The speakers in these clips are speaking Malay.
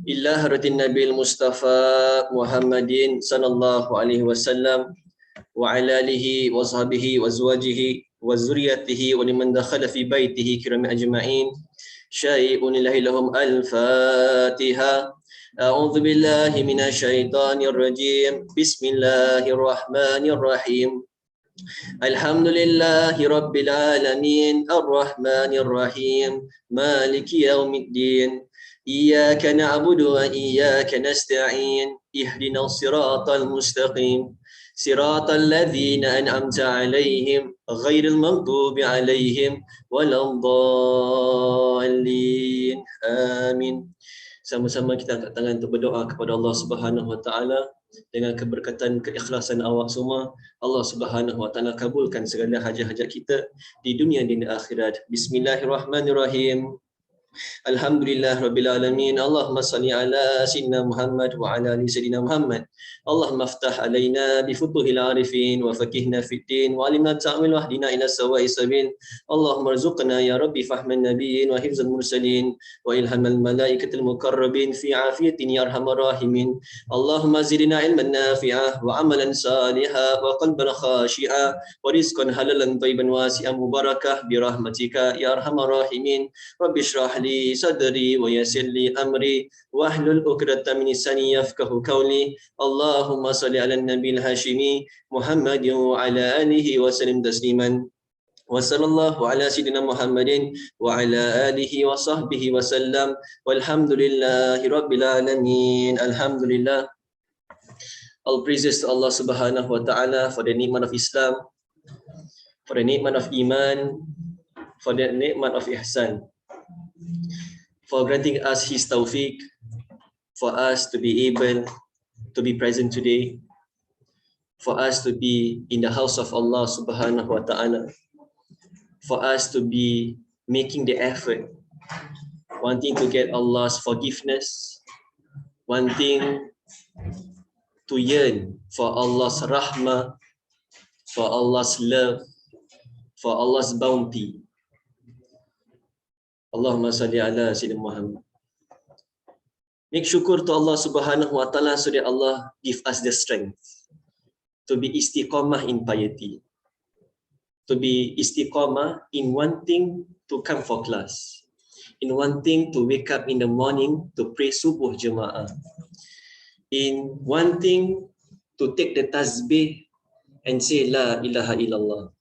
illa haratin Nabil Mustafa Muhammadin sallallahu alaihi wasallam wa ala alihi wa sahbihi wa azwajihi wa zurriyyatihi wa liman dakhala fi baitihi kirami ajma'in. Syai'un lillahi lahum al-Fatiha. A'udzu billahi minasyaitonir rajim. Bismillahirrahmanirrahim. Alhamdulillahi rabbil alamin arrahmanir rahim maliki yaumiddin. Iyyaka na'budu wa iyyaka nasta'in. Ihdinas siratal mustaqim. Siratal ladzina an'amta 'alaihim ghairil maghdubi 'alaihim waladdallin. Amin. Sama-sama kita angkat tangan untuk berdoa kepada Allah Subhanahu wa taala dengan keberkatan keikhlasan awak semua. Allah Subhanahu wa taala kabulkan segala hajat-hajat kita di dunia dan di akhirat. Bismillahirrahmanirrahim. Alhamdulillah rabbil alamin. Allahumma salli ala sayyidina Muhammad wa ala ali sayyidina Muhammad. Allahumma aftah alaina bi futuhil arifin wa faqihna fid din wa alimna ta'wil wahdina ila sawa'i sabil. Allahumma arzuqna ya rabbi fahman nabiyyin wa hifzal mursalin wa ilhamal malaikatil muqarrabin fi afiyatin ya arhamar rahimin. Allahumma zidna ilman nafi'ah wa amalan salihah wa qalban khashi'ah wa rizqan halalan thayyiban wasi'an mubarakah bi rahmatika ya arhamar rahimin. Rabbi shrah li sadri wa yassir li amri wahlul 'uqdatam min lisani yafqahu qawli. Allahumma salli ala nabil hashimi Muhammadin wa ala alihi wa sallim tasliman. Wa sallallahu ala sayyidina Muhammadin wa ala alihi wa sahbihi wa sallam. Walhamdulillahi rabbil alamin. Alhamdulillah. All praises to Allah Subhanahu wa taala for the nikmat of Islam, for the nikmat of iman, for the nikmat of ihsan, for granting us his tawfiq, for us to be able to be present today, for us to be in the house of Allah Subhanahu wa ta'ala, for us to be making the effort, wanting to get Allah's forgiveness, wanting to yearn for Allah's rahmah, for Allah's love, for Allah's bounty. Allahumma salli ala sayyidina Muhammad. Make syukur to Allah Subhanahu wa taala so that Allah give us the strength to be istiqamah in piety, to be istiqamah in wanting to come for class, in wanting to wake up in the morning to pray subuh jemaah, in wanting to take the tasbih and say la ilaha illallah.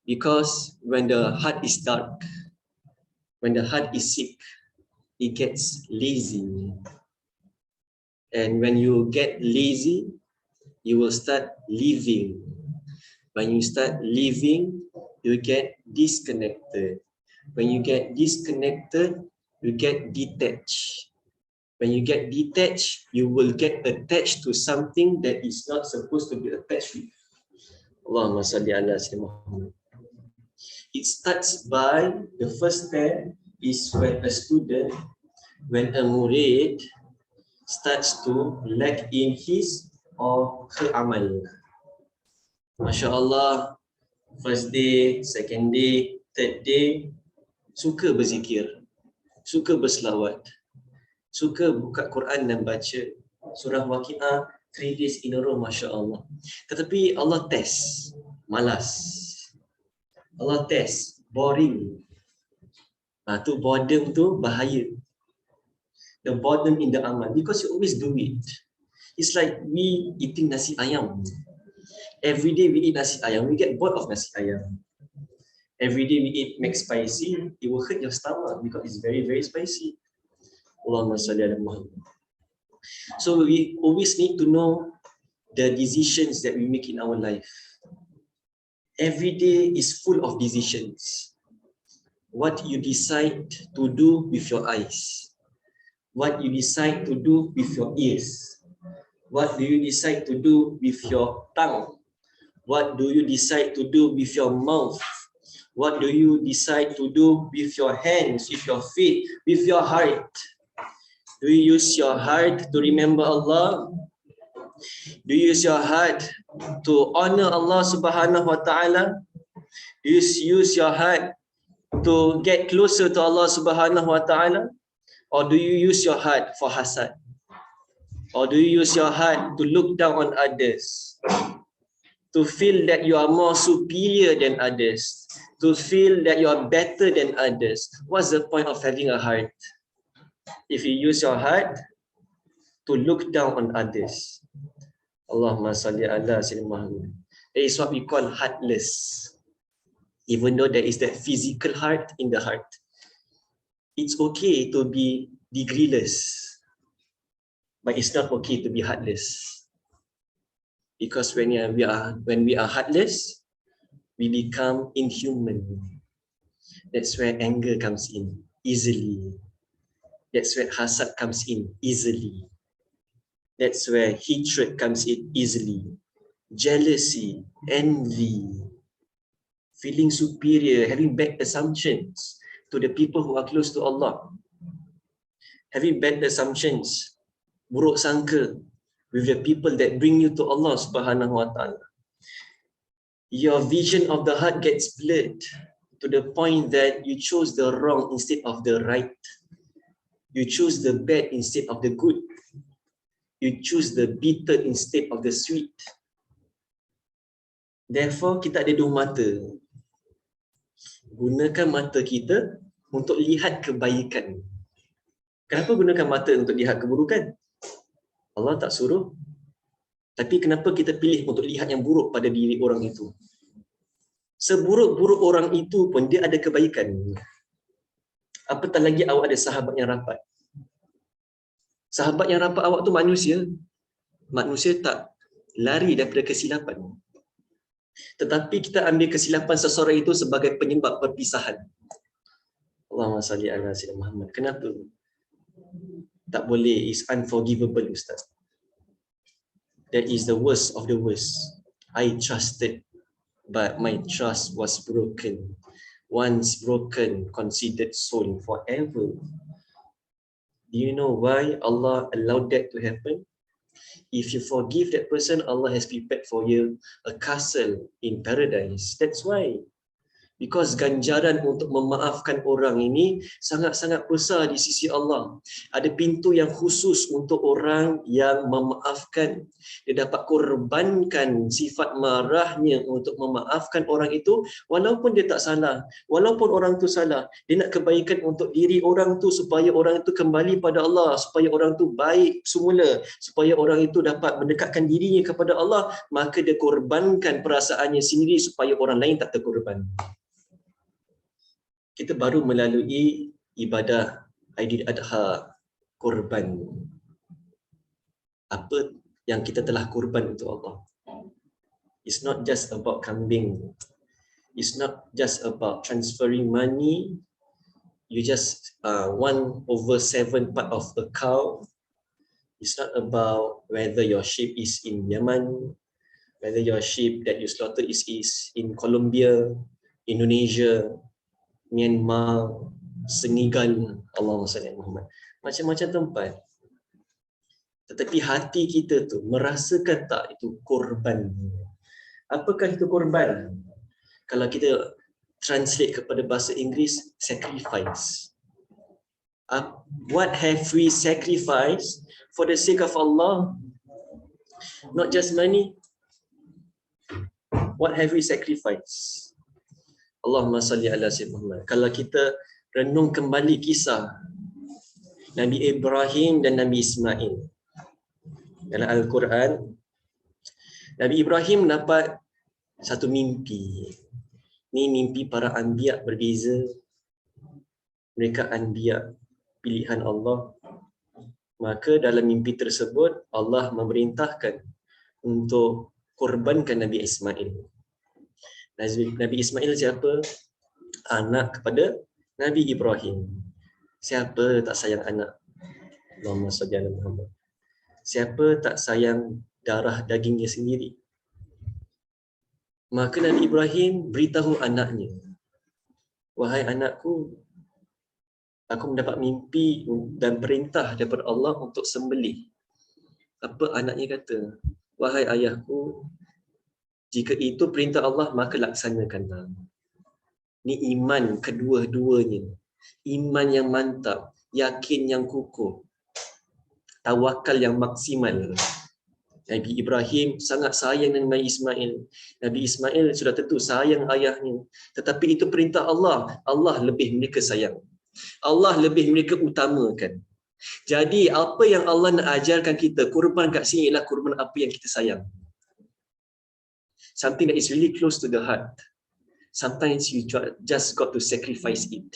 Because when the heart is dark, when the heart is sick, it gets lazy. And when you get lazy, you will start living. When you start living, you get disconnected. When you get disconnected, you get detached. When you get detached, you will get attached to something that is not supposed to be attached with. Allahumma salli ala sayyidina Muhammad. It starts by, the first step is when a student, when a murid starts to lack in his or her amal. Masya Allah, first day, second day, third day, suka berzikir, suka berselawat, suka buka Quran dan baca surah Waqiah 3 days in a row, Masya Allah. Tetapi Allah test, malas. Allah test, boring. Tu boredom tu bahaya. The boredom in the amal, because you always do it. It's like we eating nasi ayam. Every day we eat nasi ayam, we get bored of nasi ayam. Every day we eat mac spicy, it will hurt your stomach because it's very, very spicy. Allahumma salli ala Muhammad. So we always need to know the decisions that we make in our life. Every day is full of decisions. What you decide to do with your eyes, what you decide to do with your ears, what do you decide to do with your tongue, what do you decide to do with your mouth, what do you decide to do with your hands, with your feet, with your heart. Do you use your heart to remember Allah? Do you use your heart to honor Allah Subhanahu wa ta'ala? Do you use your heart to get closer to Allah Subhanahu wa Ta'ala? Or do you use your heart for hasad? Or do you use your heart to look down on others? To feel that you are more superior than others? To feel that you are better than others? What's the point of having a heart? If you use your heart to look down on others. Allahumma salli ala sayyidina Muhammad. That is what we call heartless. Even though there is that physical heart in the heart, it's okay to be degreeless, but it's not okay to be heartless. Because when we are heartless, we become inhuman. That's where anger comes in easily. That's where hasad comes in easily. That's where hatred comes in easily. Jealousy, envy, feeling superior, having bad assumptions to the people who are close to Allah. Having bad assumptions, buruk sangka with the people that bring you to Allah Subhanahu wa Ta'ala. Your vision of the heart gets blurred to the point that you chose the wrong instead of the right. You choose the bad instead of the good. You choose the bitter instead of the sweet. Therefore, kita ada dua mata. Gunakan mata kita untuk lihat kebaikan. Kenapa gunakan mata untuk lihat keburukan? Allah tak suruh. Tapi kenapa kita pilih untuk lihat yang buruk pada diri orang itu? Seburuk-buruk orang itu pun dia ada kebaikan. Apatah lagi awak ada sahabat yang rapat. Sahabat yang rapat awak tu manusia. Manusia tak lari daripada kesilapan. Tetapi kita ambil kesilapan seseorang itu sebagai penyebab perpisahan. Allahumma salli ala sayyidina Muhammad. Kenapa? Tak boleh, is unforgivable, Ustaz. That is the worst of the worst. I trusted, but my trust was broken. Once broken, considered soul forever. Do you know why Allah allowed that to happen? If you forgive that person, Allah has prepared for you a castle in paradise. That's why. Because ganjaran untuk memaafkan orang ini sangat-sangat besar di sisi Allah. Ada pintu yang khusus untuk orang yang memaafkan. Dia dapat korbankan sifat marahnya untuk memaafkan orang itu walaupun dia tak salah. Walaupun orang tu salah. Dia nak kebaikan untuk diri orang tu supaya orang itu kembali pada Allah. Supaya orang tu baik semula. Supaya orang itu dapat mendekatkan dirinya kepada Allah. Maka dia korbankan perasaannya sendiri supaya orang lain tak terkorban. Kita baru melalui ibadah Aidil Adha, korban. Apa yang kita telah korban untuk Allah. It's not just about kambing. It's not just about transferring money. You just 1/7 part of a cow. It's not about whether your sheep is in Yemen, whether your sheep that you slaughter is in Colombia, Indonesia, Myanmar, Senegal, Allahumma salli ala Muhammad. Macam-macam tempat. Tetapi hati kita tu merasakan tak itu korban? Apakah itu korban? Kalau kita translate kepada bahasa Inggeris, sacrifice. What have we sacrificed for the sake of Allah? Not just money. What have we sacrificed? Allahumma salli ala sayyidina Muhammad. Kalau kita renung kembali kisah Nabi Ibrahim dan Nabi Ismail dalam Al-Quran, Nabi Ibrahim dapat satu mimpi. Ni mimpi para anbiya berbeza. Mereka anbiya pilihan Allah. Maka dalam mimpi tersebut Allah memerintahkan untuk korbankan Nabi Ismail. Nabi Ismail siapa? Anak kepada Nabi Ibrahim. Siapa tak sayang anak? Allahumma shalli ala Muhammad. Siapa tak sayang darah dagingnya sendiri? Maka Nabi Ibrahim beritahu anaknya, wahai anakku, aku mendapat mimpi dan perintah daripada Allah untuk sembelih. Apa anaknya kata? Wahai ayahku, jika itu perintah Allah, maka laksanakanlah. Ni iman kedua-duanya. Iman yang mantap, yakin yang kukuh, tawakal yang maksimal. Nabi Ibrahim sangat sayang dengan Nabi Ismail. Nabi Ismail sudah tentu sayang ayahnya. Tetapi itu perintah Allah. Allah lebih mereka sayang. Allah lebih mereka utamakan. Jadi apa yang Allah nak ajarkan kita, kurban kat sini ialah kurban apa yang kita sayang. Something that is really close to the heart. Sometimes you just got to sacrifice it.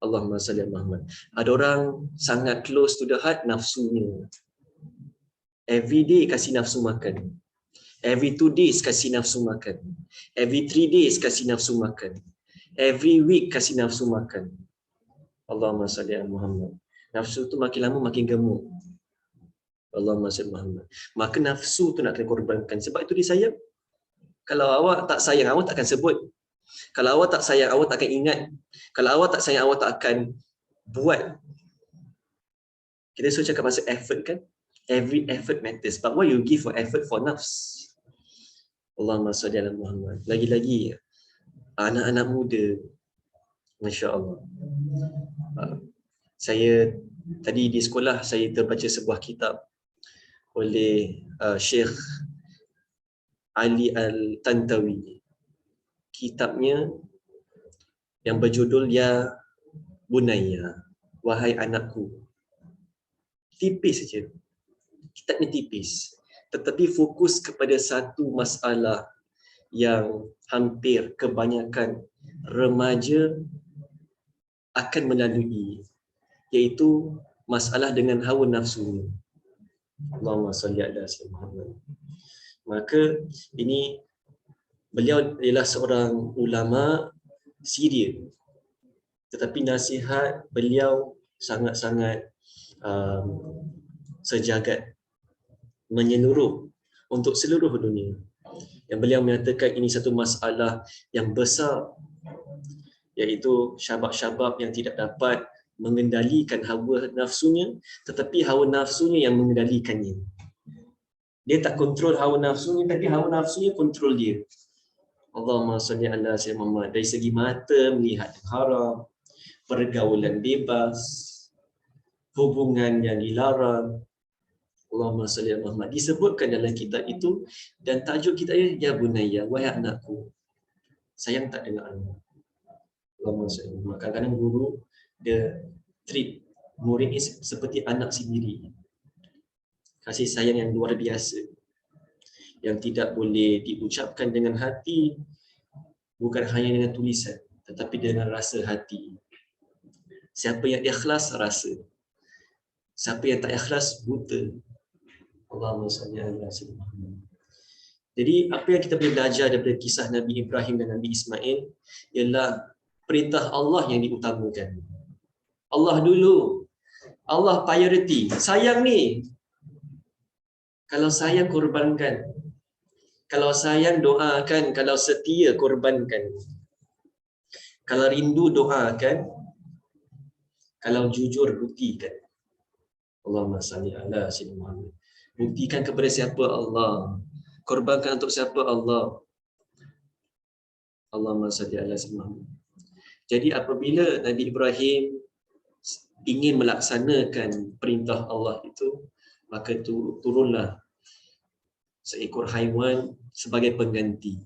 Allahumma salli ala Muhammad. Ada orang sangat close to the heart, nafsunya. Every day kasih nafsu makan. Every 2 days kasih nafsu makan. Every 3 days kasih nafsu makan. Every week kasih nafsu makan. Allahumma salli ala Muhammad. Nafsu tu makin lama makin gemuk. Allahumma salli ala Muhammad. Maka nafsu tu nak kena korbankan. Sebab itu disayang. Kalau awak tak sayang, awak takkan sebut. Kalau awak tak sayang, awak takkan ingat. Kalau awak tak sayang, awak tak akan buat. Kita selalu cakap pasal effort kan? Every effort matters. But what you give for effort for nafs? Allahumma salli ala Muhammad. Lagi-lagi anak-anak muda, Masya Allah. Saya tadi di sekolah saya terbaca sebuah kitab oleh Syekh Ali Al-Tantawi. Kitabnya yang berjudul Ya Bunayya, Wahai Anakku. Tipis saja. Kitabnya tipis. Tetapi fokus kepada satu masalah yang hampir kebanyakan remaja akan melalui, iaitu masalah dengan hawa nafsu. Allahumma salli ala Muhammad. Maka ini beliau ialah seorang ulama Syria, tetapi nasihat beliau sangat-sangat sejagat, menyeluruh untuk seluruh dunia. Yang beliau menyatakan ini satu masalah yang besar, iaitu syabab-syabab yang tidak dapat mengendalikan hawa nafsunya, tetapi hawa nafsunya yang mengendalikannya. Dia tak kontrol hawa nafsunya, tapi hawa nafsunya kontrol dia. Allahumma salli ala sayyidina Muhammad. Dari segi mata melihat yang haram, pergaulan bebas, hubungan yang dilarang. Allahumma salli ala Muhammad. Disebutkan dalam kitab itu, dan tajuk kitabnya Ya Bunayya, wahai anakku. Sayang tak dengar anak. Allahumma salli ala Muhammad. Kadang-kadang guru dia treat murid ni seperti anak sendiri. Kasih sayang yang luar biasa, yang tidak boleh diucapkan dengan hati, bukan hanya dengan tulisan, tetapi dengan rasa hati. Siapa yang ikhlas rasa, siapa yang tak ikhlas buta. Allahumma salli ala sayyidina Muhammad. Jadi apa yang kita boleh belajar daripada kisah Nabi Ibrahim dan Nabi Ismail ialah perintah Allah yang diutamakan. Allah dulu, Allah priority. Sayang ni, kalau sayang korbankan, kalau sayang doakan, kalau setia korbankan, kalau rindu doakan, kalau jujur buktikan. Allahumma salli ala sayyidina Muhammad. Buktikan kepada siapa? Allah. Korbankan untuk siapa? Allah. Allahumma salli ala sayyidina Muhammad. Jadi apabila Nabi Ibrahim ingin melaksanakan perintah Allah itu, maka turunlah seekor haiwan sebagai pengganti.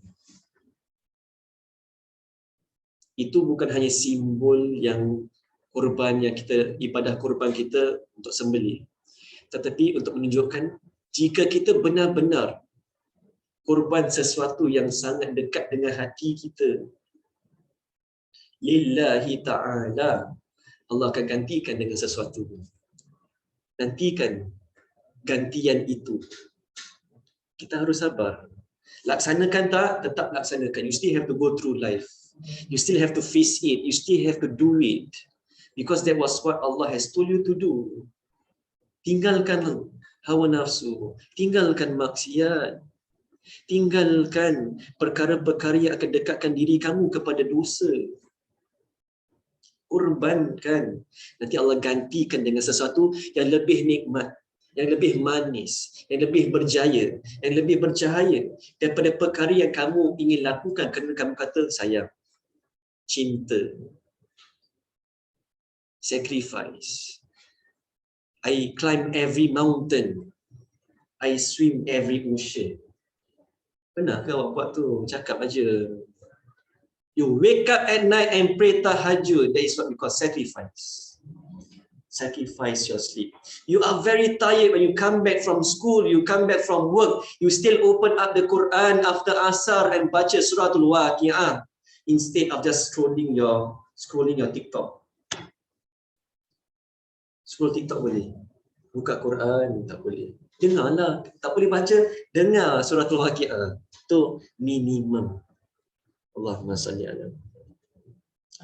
Itu bukan hanya simbol yang korban yang kita, ibadah korban kita untuk sembelih, tetapi untuk menunjukkan jika kita benar-benar korban sesuatu yang sangat dekat dengan hati kita, lillahi ta'ala, Allah akan gantikan dengan sesuatu. Nantikan gantian itu. Kita harus sabar. Laksanakan tak? Tetap laksanakan. You still have to go through life. You still have to face it. You still have to do it. Because that was what Allah has told you to do. Tinggalkan hawa nafsu. Tinggalkan maksiat. Tinggalkan perkara-perkara yang akan dekatkan diri kamu kepada dosa. Korbankan. Nanti Allah gantikan dengan sesuatu yang lebih nikmat, yang lebih manis, yang lebih berjaya, yang lebih bercahaya daripada perkara yang kamu ingin lakukan kerana kamu kata sayang. cinta, sacrifice. I climb every mountain, I swim every ocean. Pernah ke awak buat tu? Cakap aja. You wake up at night and pray tahajud. That is what we call sacrifice. Sacrifice your sleep. You are very tired when you come back from school, you come back from work, you still open up the Quran after asar and baca suratul Waqiah instead of just scrolling your TikTok. Scroll TikTok boleh. Buka Quran tak boleh. Dengarlah, tak boleh baca, dengar suratul Waqiah. Tu minimum. Allahumma salli ala.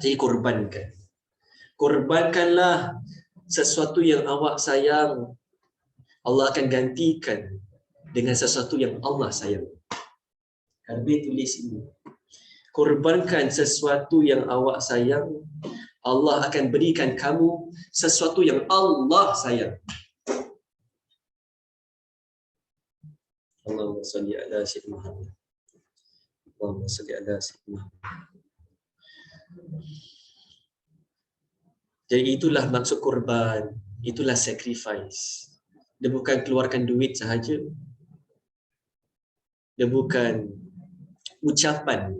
Jadi korbankan. Korbankanlah sesuatu yang awak sayang. Allah akan gantikan dengan sesuatu yang Allah sayang. Habis tulis ini. Korbankan sesuatu yang awak sayang, Allah akan berikan kamu sesuatu yang Allah sayang. Allahumma salli ala sayyidina Muhammad. Allahumma salli ala sayyidina Muhammad. Jadi itulah maksud korban, itulah sacrifice. Dia bukan keluarkan duit sahaja. Dia bukan ucapan,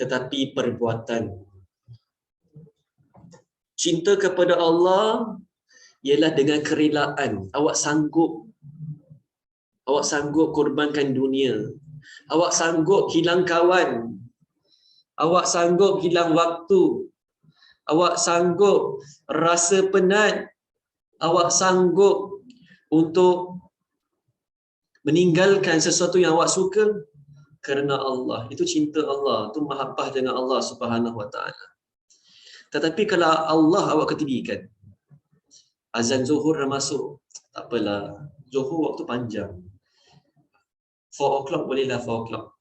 tetapi perbuatan. Cinta kepada Allah ialah dengan kerelaan. Awak sanggup korbankan dunia. Awak sanggup hilang kawan. Awak sanggup hilang waktu. Awak sanggup rasa penat. Awak sanggup untuk meninggalkan sesuatu yang awak suka kerana Allah. Itu cinta Allah. Itu mahabbah dengan Allah Subhanahu Wa Taala. Tetapi kalau Allah awak ketinggikan, azan zuhur dah masuk, tak apalah. Zuhur waktu panjang. 4 o'clock bolehlah 4 o'clock.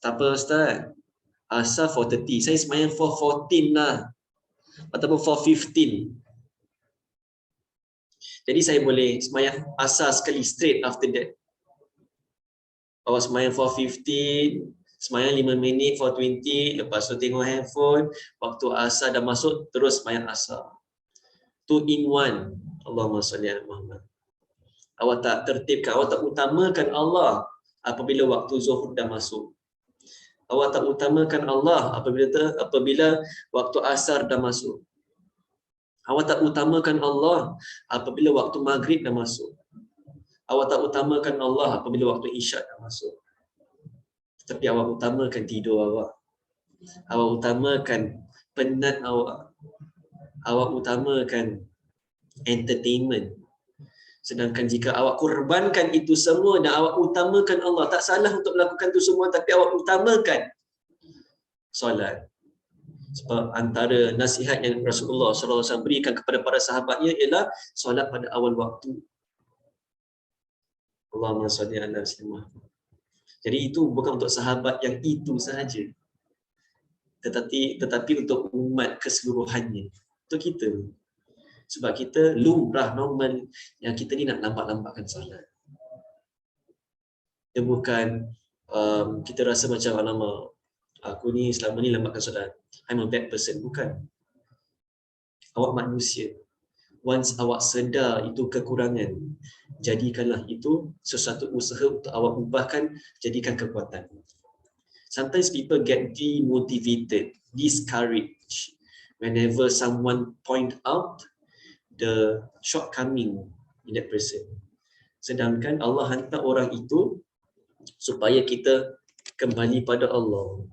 Tak apa Ustaz. Asar 4:30. Saya semayang 4:14 lah. Ataupun 4:15. Jadi saya boleh semayang asar sekali straight after that. Awak semayang 4:15, semayang 5 minit, 4:20, lepas tu tengok handphone, waktu asar dah masuk, terus semayang asar. 2 in 1. Allahumma salli ala Muhammad. Awak tak tertibkan, awak tak utamakan Allah apabila waktu zuhur dah masuk. Awak tak utamakan Allah apabila waktu asar dah masuk. Awak tak utamakan Allah apabila waktu maghrib dah masuk. Awak tak utamakan Allah apabila waktu isyak dah masuk. Tetapi awak utamakan tidur awak. Awak utamakan penat awak. Awak utamakan entertainment. Sedangkan jika awak korbankan itu semua dan awak utamakan Allah, tak salah untuk melakukan itu semua, tapi awak utamakan solat. Sebab antara nasihat yang Rasulullah SAW berikan kepada para sahabatnya ialah solat pada awal waktu. Allahumma salli ala sayyidina. Jadi itu bukan untuk sahabat yang itu sahaja, tetapi untuk umat keseluruhannya, untuk kita. Sebab kita lumrah normal yang kita ni nak lambat-lambatkan solat. Dia bukan kita rasa macam alamak, aku ni selama ni lambatkan solat, I'm a bad person. Bukan. Awak manusia. Once awak sedar itu kekurangan, jadikanlah itu sesuatu usaha untuk awak ubahkan, jadikan kekuatan. Sometimes people get demotivated, discouraged whenever someone point out the shortcoming in that person. Sedangkan Allah hantar orang itu supaya kita kembali pada Allah.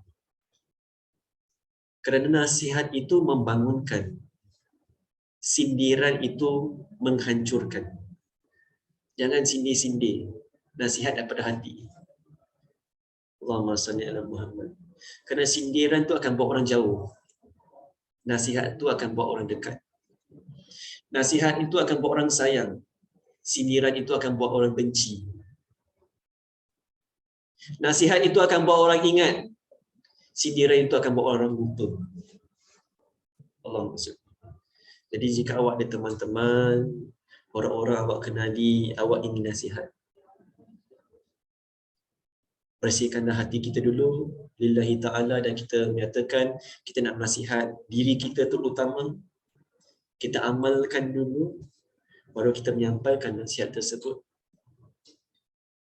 Kerana nasihat itu membangunkan, sindiran itu menghancurkan. Jangan sindir-sindir. Nasihat daripada hati. Allahumma salli ala Muhammad. Kerana sindiran itu akan bawa orang jauh. Nasihat itu akan bawa orang dekat. Nasihat itu akan buat orang sayang. Sindiran itu akan buat orang benci. Nasihat itu akan buat orang ingat. Sindiran itu akan buat orang lupa. Allah maksud. Jadi jika awak ada teman-teman, orang-orang awak kenali, awak ingin nasihat, bersihkanlah hati kita dulu lillahi ta'ala, dan kita menyatakan kita nak nasihat diri kita terutama, kita amalkan dulu, baru kita menyampaikan nasihat tersebut.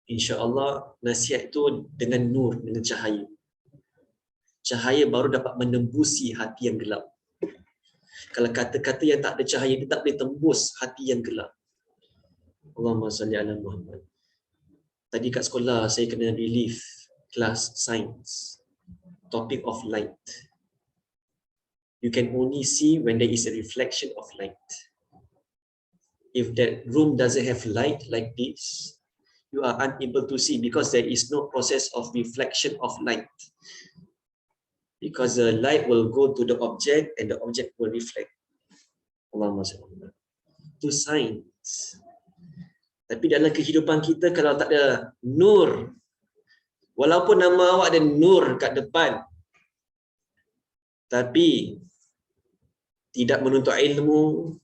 InsyaAllah nasihat itu dengan nur, dengan cahaya. Cahaya baru dapat menembusi hati yang gelap. Kalau kata-kata yang tak ada cahaya, dia tak boleh tembus hati yang gelap. Allahumma salli ala Muhammad. Tadi kat sekolah saya kena relief kelas science, topic of light. You can only see when there is a reflection of light. If that room doesn't have light like this, you are unable to see because there is no process of reflection of light. Because the light will go to the object and the object will reflect. Allahumma salli. Itu sains. Tapi dalam kehidupan kita kalau tak ada nur, walaupun nama awak ada nur kat depan, tapi tidak menuntut ilmu,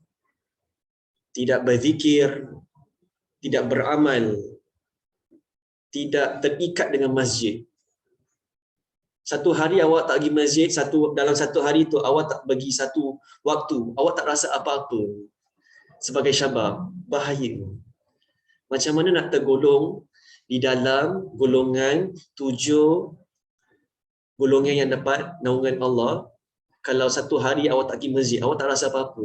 tidak berzikir, tidak beramal, tidak terikat dengan masjid. Satu hari awak tak pergi masjid, dalam satu hari tu awak tak bagi satu waktu, awak tak rasa apa-apa. Sebagai syabab, bahaya. Macam mana nak tergolong di dalam golongan 7 golongan yang dapat naungan Allah kalau satu hari awak tak pergi masjid, awak tak rasa apa-apa.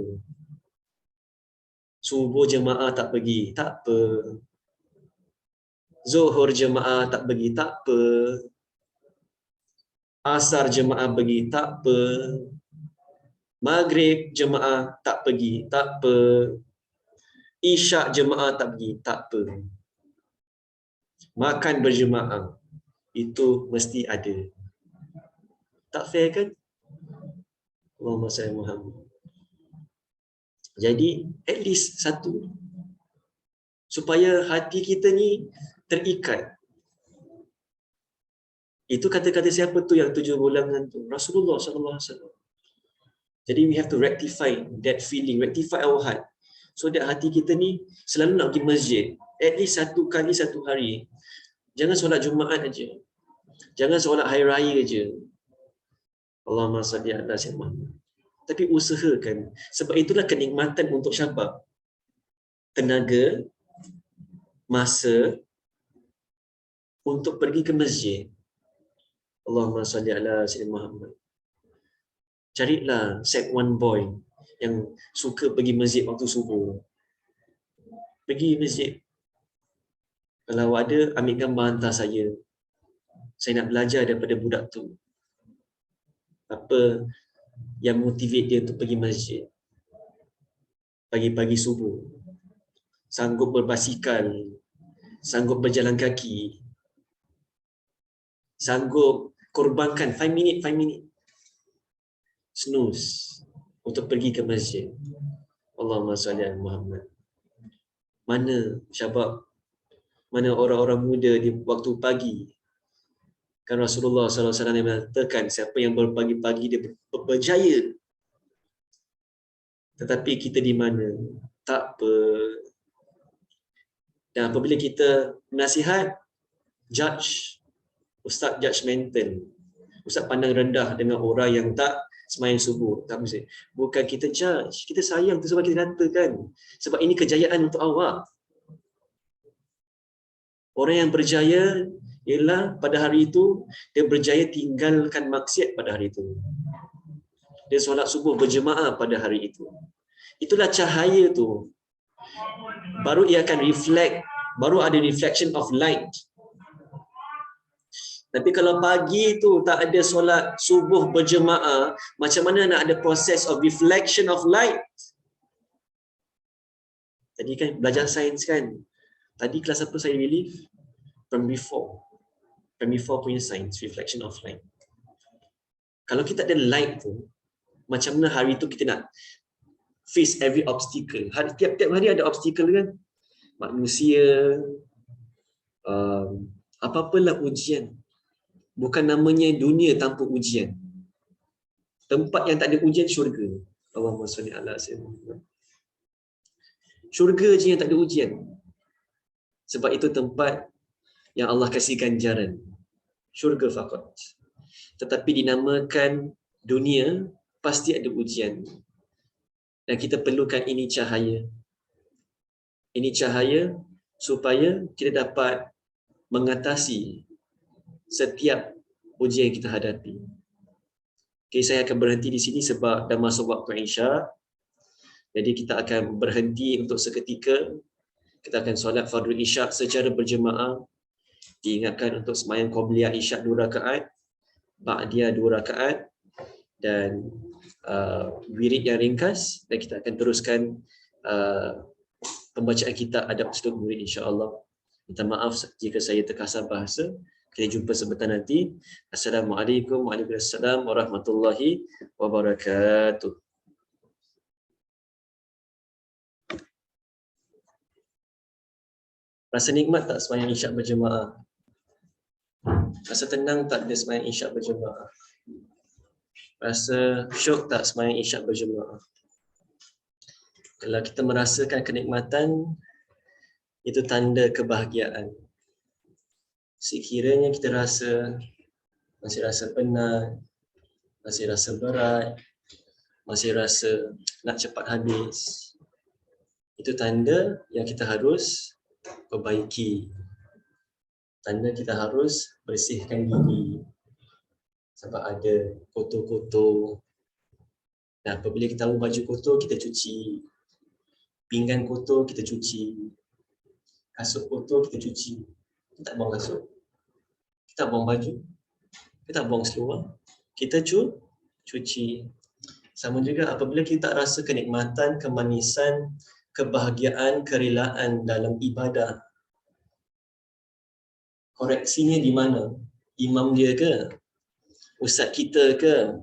Subuh jemaah tak pergi, tak apa. Zuhur jemaah tak pergi, tak apa. Asar jemaah pergi, tak apa. Maghrib jemaah tak pergi, tak apa. Isyak jemaah tak pergi, tak apa. Makan berjemaah, itu mesti ada. Tak fair kan? Allahumma salli Muhammad. Jadi, at least satu. Supaya hati kita ni terikat. Itu kata-kata siapa tu yang 7 golongan tu? Rasulullah SAW. Jadi we have to rectify that feeling, rectify our heart. So that hati kita ni selalu nak pergi masjid. At least satu kali satu hari. Jangan solat Jumaat aja. Jangan solat hari raya aja. Allahumma salli ala sayyidina. Tapi usahakan. Sebab itulah kenikmatan untuk syabab. Tenaga, masa untuk pergi ke masjid. Allahumma salli ala sayyidina Muhammad. Carilah set one boy yang suka pergi masjid waktu subuh. Pergi masjid. Kalau ada, ambil gambar hantar saya. Saya nak belajar daripada budak tu. Apa yang motivate dia untuk pergi masjid. Pagi-pagi subuh. Sanggup berbasikal. Sanggup berjalan kaki. Sanggup korbankan 5 minit. Snooze. Untuk pergi ke masjid. Allahumma salli ala Muhammad. Mana syabab? Mana orang-orang muda di waktu pagi? Kan Rasulullah SAW yang mengatakan siapa yang berpagi-pagi dia berjaya. Tetapi kita di mana? Tak apa. Dan apabila kita nasihat, judge. Ustaz judgemental. Ustaz pandang rendah dengan orang yang tak semayang subuh. Tak mesti. Bukan kita judge. Kita sayang tu sebab kita katakan. Sebab ini kejayaan untuk awak. Orang yang berjaya ialah pada hari itu, dia berjaya tinggalkan maksiat pada hari itu. Dia solat subuh berjemaah pada hari itu. Itulah cahaya tu. Baru ia akan reflect. Baru ada reflection of light. Tapi kalau pagi tu tak ada solat subuh berjemaah, macam mana nak ada proses of reflection of light? Tadi kan belajar sains kan? Tadi kelas apa saya relief? Primary 4. Primary 4 punya sains, reflection of light. Kalau kita ada light tu, macam mana hari tu kita nak face every obstacle. Tiap-tiap hari ada obstacle kan? Manusia, apa-apalah ujian. Bukan namanya dunia tanpa ujian. Tempat yang tak ada ujian, syurga. Allahumma salli ala sayyidina. Syurga je yang tak ada ujian. Sebab itu tempat yang Allah kasih ganjaran. syurga faqat. Tetapi dinamakan dunia, pasti ada ujian. Dan kita perlukan ini cahaya. Ini cahaya supaya kita dapat mengatasi setiap ujian yang kita hadapi. Okay, saya akan berhenti di sini sebab dah masuk waktu Isya. Jadi kita akan berhenti untuk seketika. Kita akan solat fardhu Isya secara berjemaah. Diingatkan untuk sembahyang qabliyah Isya 2 rakaat, ba'diyah 2 rakaat dan wirid yang ringkas, dan kita akan teruskan pembacaan kita adab setiap murid insya-Allah. Minta maaf jika saya terkasar bahasa. Kita jumpa sebentar nanti. Assalamualaikum warahmatullahi wabarakatuh. Rasa nikmat tak sembahyang Isyak berjemaah? Rasa tenang tak dia sembahyang Isyak berjemaah? Rasa syok tak sembahyang Isyak berjemaah? Kalau kita merasakan kenikmatan, itu tanda kebahagiaan. Sekiranya kita masih rasa penat, masih rasa berat, masih rasa nak cepat habis, itu tanda yang kita harus perbaiki. Tanda kita harus bersihkan diri. Sebab ada kotor-kotor. Dan apabila kita tahu baju kotor, kita cuci. Pinggan kotor, kita cuci. Kasut kotor, kita cuci. Kita tak buang kasut. Kita tak buang baju. Kita tak buang seluar. Kita cuci. Sama juga apabila kita tak rasa kenikmatan, kemanisan, kebahagiaan, kerelaan dalam ibadah. Koreksinya di mana? Imam dia ke? Ustaz kita ke?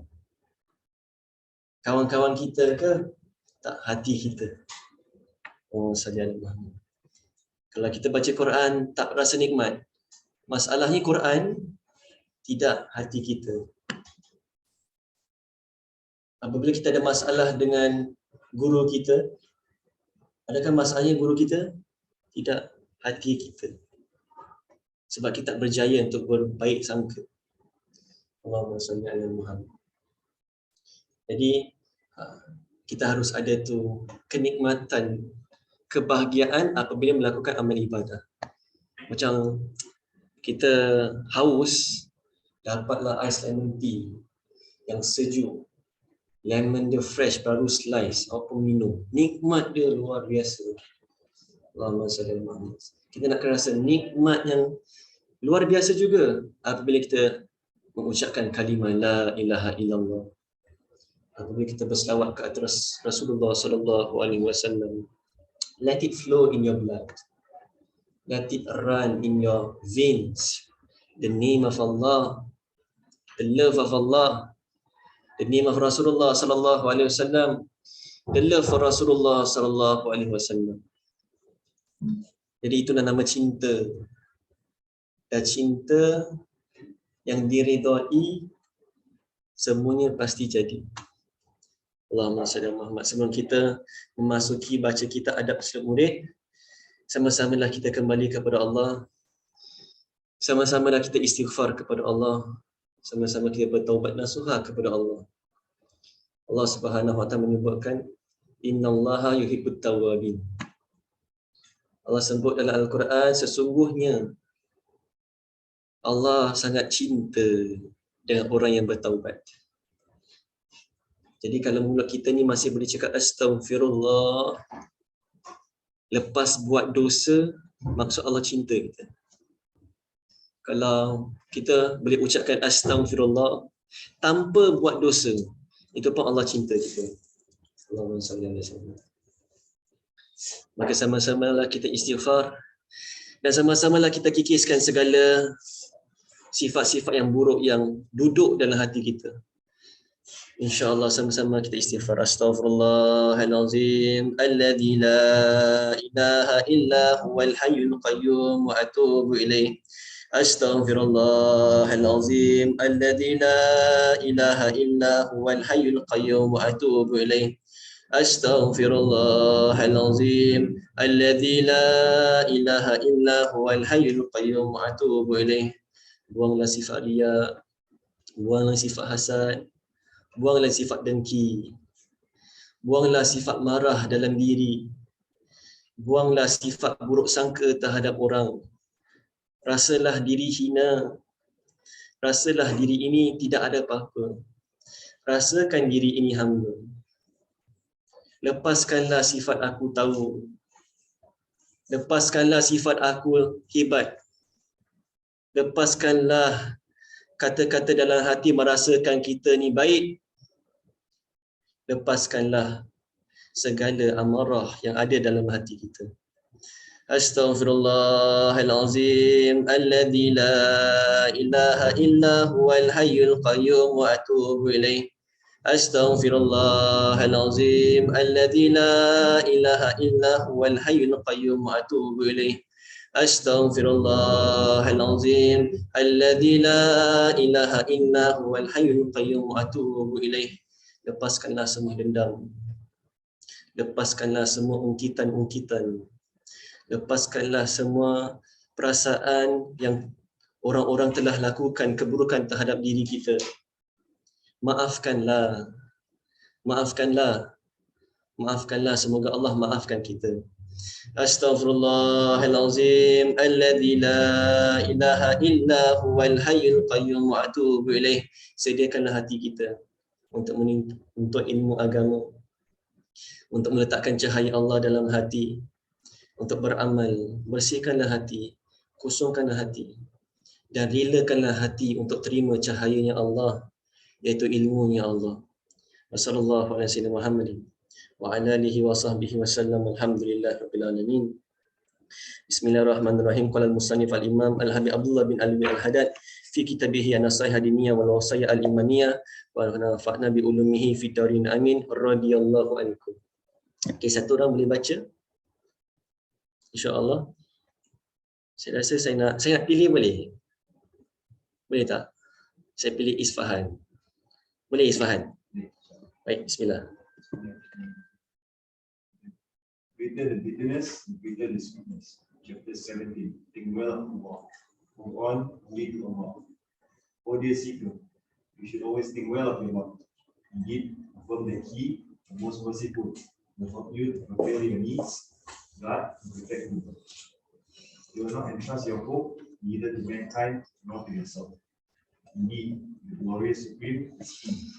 Kawan-kawan kita ke? Tak, hati kita. Oh, sallallahu alaihi wasallam. Kalau kita baca Quran tak rasa nikmat, masalahnya Quran, tidak hati kita. Apabila kita ada masalah dengan guru kita, adakah masalahnya guru kita? Tidak, hati kita. Sebab kita tak berjaya untuk berbaik sangka. Allahumma salli ala Muhammad. Jadi kita harus ada tu kenikmatan, kebahagiaan apabila melakukan amal ibadah. Macam kita haus, dapatlah ais lemon tea yang sejuk, lemon dia fresh, baru slice, apa minum. Nikmat dia luar biasa. Allahumma salli ala Muhammad. Kita nak rasa nikmat yang luar biasa juga apabila kita mengucapkan kalimah la ilaha illallah. Apabila kita berselawat ke atas Rasulullah sallallahu alaihi wasallam. Let it flow in your blood. Let it run in your veins. The name of Allah, the love of Allah, the name of Rasulullah sallallahu alaihi wasallam, the love for Rasulullah sallallahu alaihi wasallam. Jadi itulah nama cinta. Dan cinta yang diridai, semuanya pasti jadi. Allahumma salli ala Muhammad. Sebelum kita memasuki baca kita adab setiap murid, sama-samalah kita kembali kepada Allah. Sama-samalah kita istighfar kepada Allah. Sama-sama kita bertaubat nasuha kepada Allah. Allah Subhanahu wa taala menyebutkan innallaha yuhibbut tawwabin. Allah sebut dalam Al-Quran, sesungguhnya Allah sangat cinta dengan orang yang bertaubat. Jadi kalau mulut kita ni masih boleh cakap astaghfirullah lepas buat dosa, maksud Allah cinta kita. Kalau kita boleh ucapkan astaghfirullah tanpa buat dosa, itu pun Allah cinta kita. Allahumma salli alaihi wasallam. Maka sama-samalah kita istighfar dan sama-samalah kita kikiskan segala sifat-sifat yang buruk yang duduk dalam hati kita. InsyaAllah sama-sama kita istighfar. Astaghfirullahalazim alladzi la ilaha illa huwal hayyul qayyum wa atubu ilaih. Astaghfirullahalazim alladzi la ilaha illa huwal hayyul qayyum wa atubu ilaih. Astaghfirullahalazim alladzi la ilaha illa huwal hayyul qayyum wa atubu ilaih. buanglah sifat riya, buanglah sifat hasad, buanglah sifat dengki, buanglah sifat marah dalam diri, buanglah sifat buruk sangka terhadap orang. Rasalah diri hina, rasalah diri ini tidak ada apa-apa. Rasakan diri ini hamba. Lepaskanlah sifat aku tahu. Lepaskanlah sifat aku hebat. Lepaskanlah kata-kata dalam hati merasakan kita ni baik. Lepaskanlah segala amarah yang ada dalam hati kita. Astaghfirullahalazim alladzi la ilaha illa huwal hayyul qayyum wa atubu ilaih. Astaghfirullahalazim alladzi la ilaha illa huwal hayyul qayyum wa atubu ilaih. Astaghfirullahalazim alladzi la ilaha illa huwal hayyul qayyum wa atubu ilaih. Lepaskanlah semua dendam. Lepaskanlah semua ungkitan-ungkitan. Lepaskanlah semua perasaan yang orang-orang telah lakukan keburukan terhadap diri kita. Maafkanlah. Maafkanlah. Maafkanlah. Semoga Allah maafkan kita. Astaghfirullahalazim alladzi la ilaha illa huwal hayyul qayyum wa atubu ilaih. Sediakanlah hati kita untuk ilmu agama, untuk meletakkan cahaya Allah dalam hati, untuk beramal. Bersihkanlah hati, kosongkanlah hati, dan relakanlah hati untuk terima cahayanya Allah, iaitu ilmunya Allah. Wassallallahu ala sayyidina Muhammadin wa ala alihi wa sahbihi wasallam. Alhamdulillahirabbil alamin. Bismillahirrahmanirrahim. Qala al-musannif al-imam al-habib Abdullah bin Ali al-Haddad fi kitabih an-nasaih hadiniyah wal wasaya al-imaniyah wa nafa'na bi ulumihi fi darin amin radhiyallahu ankum. Okey, satu orang boleh baca? InsyaAllah. Saya rasa saya nak pilih boleh? Boleh tak? Saya pilih Isfahan. Boleh Isfahan? Baik, bismillah. Greater the bitterness, greater the sweetness. Chapter 17. Think well of Allah. Move on, lead to Allah. O dear seeker, you should always think well of your Lord. Indeed, affirm that He, the most merciful, will help you to fulfill your needs, guard and protect you. You will not entrust your hope neither to mankind nor to yourself. Indeed, the glorious Supreme is He,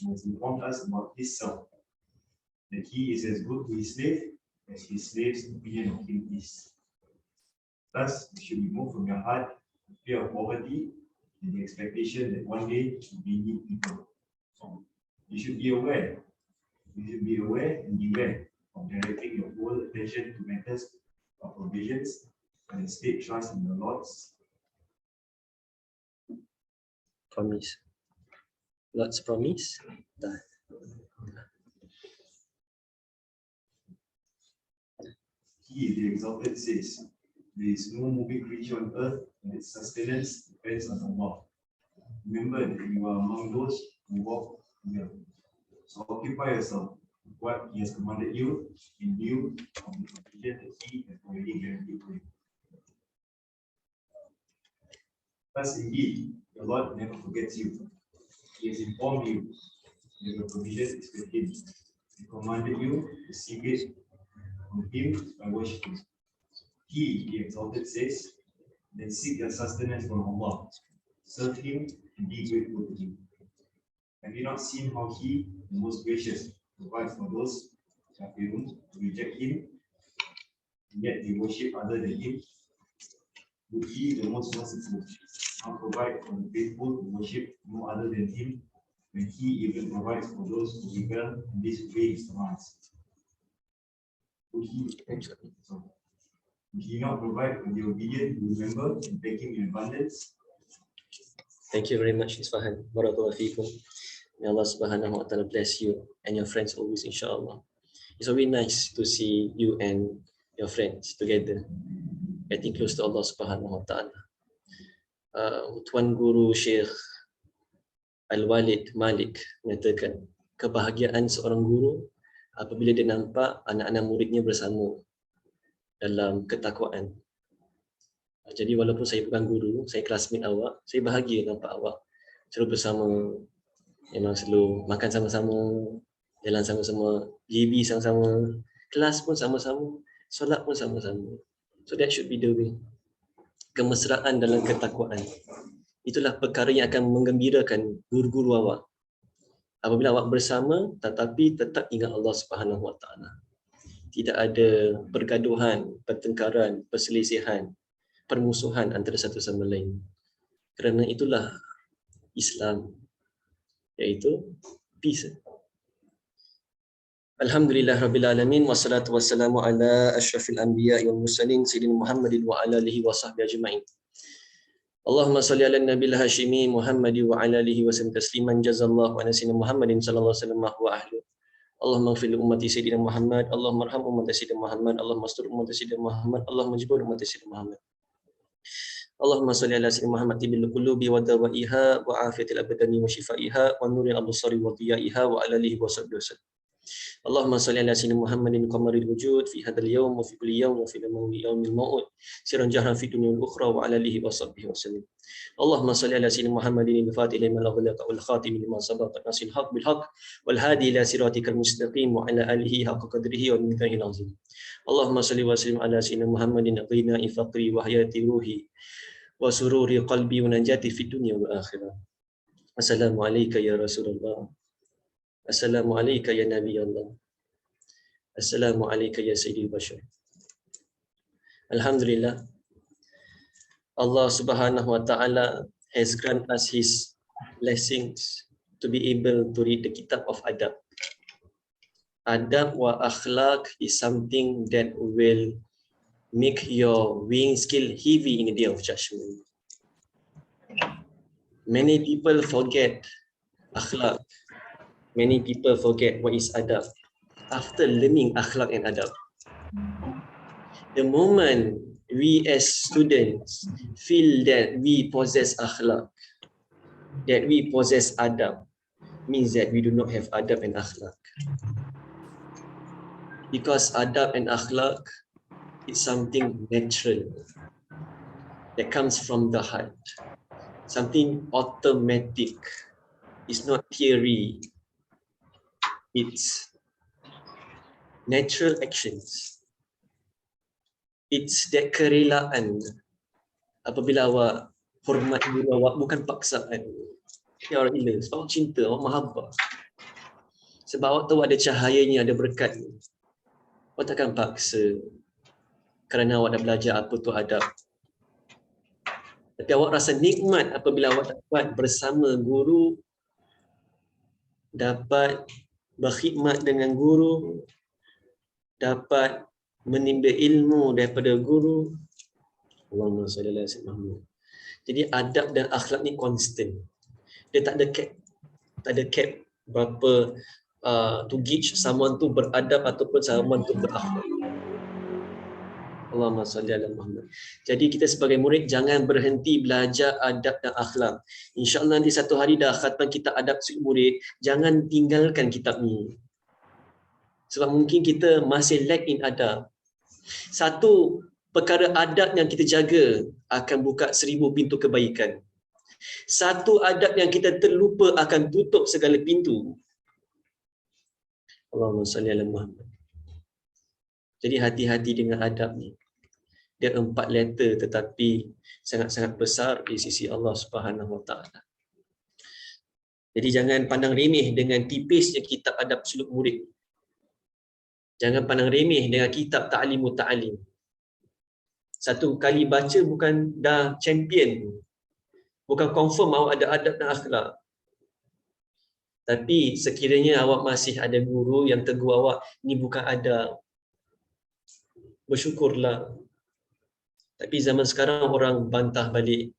who has informed us about His self, that He is as good to His slave as His slave's opinion of Him is. Thus, you should remove from your heart the fear of poverty and the expectation that one day you will be need people. You should be aware. You should be aware and beware of directing your whole attention to matters of provisions and instead trust in the Lord's Promise. Lord's promise. Dah. He, the exalted, says, there is no moving creature on earth and its sustenance depends on Allah. Remember that you are among those who walk here. So occupy yourself with what He has commanded you in view of the provision that He has already guaranteed for you. Thus, indeed, the Lord never forgets you. He has informed you that your provision is with Him. He commanded you to seek it from Him by worshiping. He, the exalted, says, then seek your sustenance from Allah. Serve Him and be grateful to Him. Have you not seen how He, the most gracious, provides for those kafirun who reject Him, and yet they worship other than Him? Would He, the most merciful, not provide for the faithful who worship no other than Him, when He even provides for those who rebel and disobey His commands? Would He not provide for the obedient who remember and take Him in abundance? Thank you very much, Isfahan. Barakallahu feekum. May Allah subhanahu wa ta'ala bless you and your friends always, insyaAllah. It's always nice to see you and your friends together, getting close to Allah subhanahu wa ta'ala. Tuan Guru Syekh Al-Walid Malik menyatakan, kebahagiaan seorang guru apabila dia nampak anak-anak muridnya bersama dalam ketakwaan. Jadi walaupun saya bukan guru, saya classmate awak, saya bahagia nampak awak selalu bersama, memang selalu makan sama-sama, jalan sama-sama, GB sama-sama, kelas pun sama-sama, solat pun sama-sama. So that should be the way. Kemesraan dalam ketakwaan. Itulah perkara yang akan menggembirakan guru-guru awak. Apabila awak bersama tetapi tetap ingat Allah Subhanahu Wa Taala. Tidak ada pergaduhan, pertengkaran, perselisihan, permusuhan antara satu sama lain. Kerana itulah Islam, iaitu peace. Alhamdulillah Rabbil Alamin, wassalatu wassalamu ala asyrafil anbiya wal mursalin sayyidina Muhammadin wa ala alihi wa sahbihi ajma'in. Allahumma salli ala nabil hashimi Muhammadi wa ala alihi wa sallam tasliman jazallahu ala sayyidina Muhammadin sallallahu alaihi wasallam wa ahlu. Allahumma ighfir li ummati sayyidina Muhammad, Allahumma arham ummati sayyidina Muhammad, Allahumma astur ummati sayyidina Muhammad, Allahumma jibur ummati sayyidina Muhammad. Allahumma salli ala sayyidina Muhammad tibil qulubi wa dawaiha wa afiyatil abdani wa shifaiha wa nuril absari wa diyaiha wa ala alihi wa sahbihi wasallam. Allahumma salli ala sayyidina Muhammadin qamaril wujud fi hadzal yawm wa fi kulli yawm wa fi yawmil mau'ud sirran jahran fi dunya wal ukhra wa ala alihi wa sahbihi wasallam. Allahumma salli ala sayyidina Muhammadin al-fatih lima laghalaqa wal khatim lima sabaqa nasil haq bil haq wal hadi ila siratikal mustaqim wa ala alihi haqqa qadrihi wa miqdarihil azim. Allahumma salli wa sallim ala sayyidina Muhammadin ghina faqri wa hayati ruhi wa sururi qalbi wa najati fid dunya wal akhirah. Assalamu alayka ya Rasulullah. Assalamu alayka ya Nabi Allah. Assalamu alayka ya Sayyidil Bashar. Alhamdulillah, Allah Subhanahu Wa Taala has granted us His blessings to be able to read the Kitab of Adab. Adab wa akhlaq is something that will make your weighing scale heavy in the day of judgment. Many people forget akhlaq. Many people forget what is adab after learning akhlaq and adab. The moment we as students feel that we possess akhlaq, that we possess adab, means that we do not have adab and akhlaq. Because adab and akhlaq is something natural that comes from the heart, something automatic. It's not theory. It's natural actions. It's that kerelaan. Apabila awak hormat guru awak, bukan paksaan. Ya Allah, sebab awak cinta, awak mahabbah. Sebab awak tahu ada cahayanya, ada berkatnya. Awak takkan paksa kerana awak dah belajar apa tu adab. Tapi awak rasa nikmat apabila awak dapat bersama guru, dapat berkhidmat dengan guru, dapat menimba ilmu daripada guru. Allahumma salli ala sayyidina Muhammad. Jadi adab dan akhlak ni constant. Dia tak ada cap. Tak ada cap berapa to gauge someone tu beradab ataupun someone tu berakhlak. Allahumma salli ala Muhammad. Jadi kita sebagai murid jangan berhenti belajar adab dan akhlak. InsyaAllah nanti satu hari dah khatam kitab adab murid, jangan tinggalkan kitab ni. Sebab mungkin kita masih lack in adab. Satu perkara adab yang kita jaga akan buka 1000 pintu kebaikan. Satu adab yang kita terlupa akan tutup segala pintu. Allahumma salli ala Muhammad. Jadi hati-hati dengan adab ni. Dia 4 letter tetapi sangat-sangat besar di sisi Allah Subhanahu Wa Taala. Jadi jangan pandang remeh dengan tipisnya kitab adab suluk murid. Jangan pandang remeh dengan kitab ta'limu ta'lim. Satu kali baca bukan dah champion. Bukan confirm awak ada adab dan akhlak. Tapi sekiranya awak masih ada guru yang tegur awak, ni bukan adab, bersyukurlah. Tapi zaman sekarang orang bantah balik.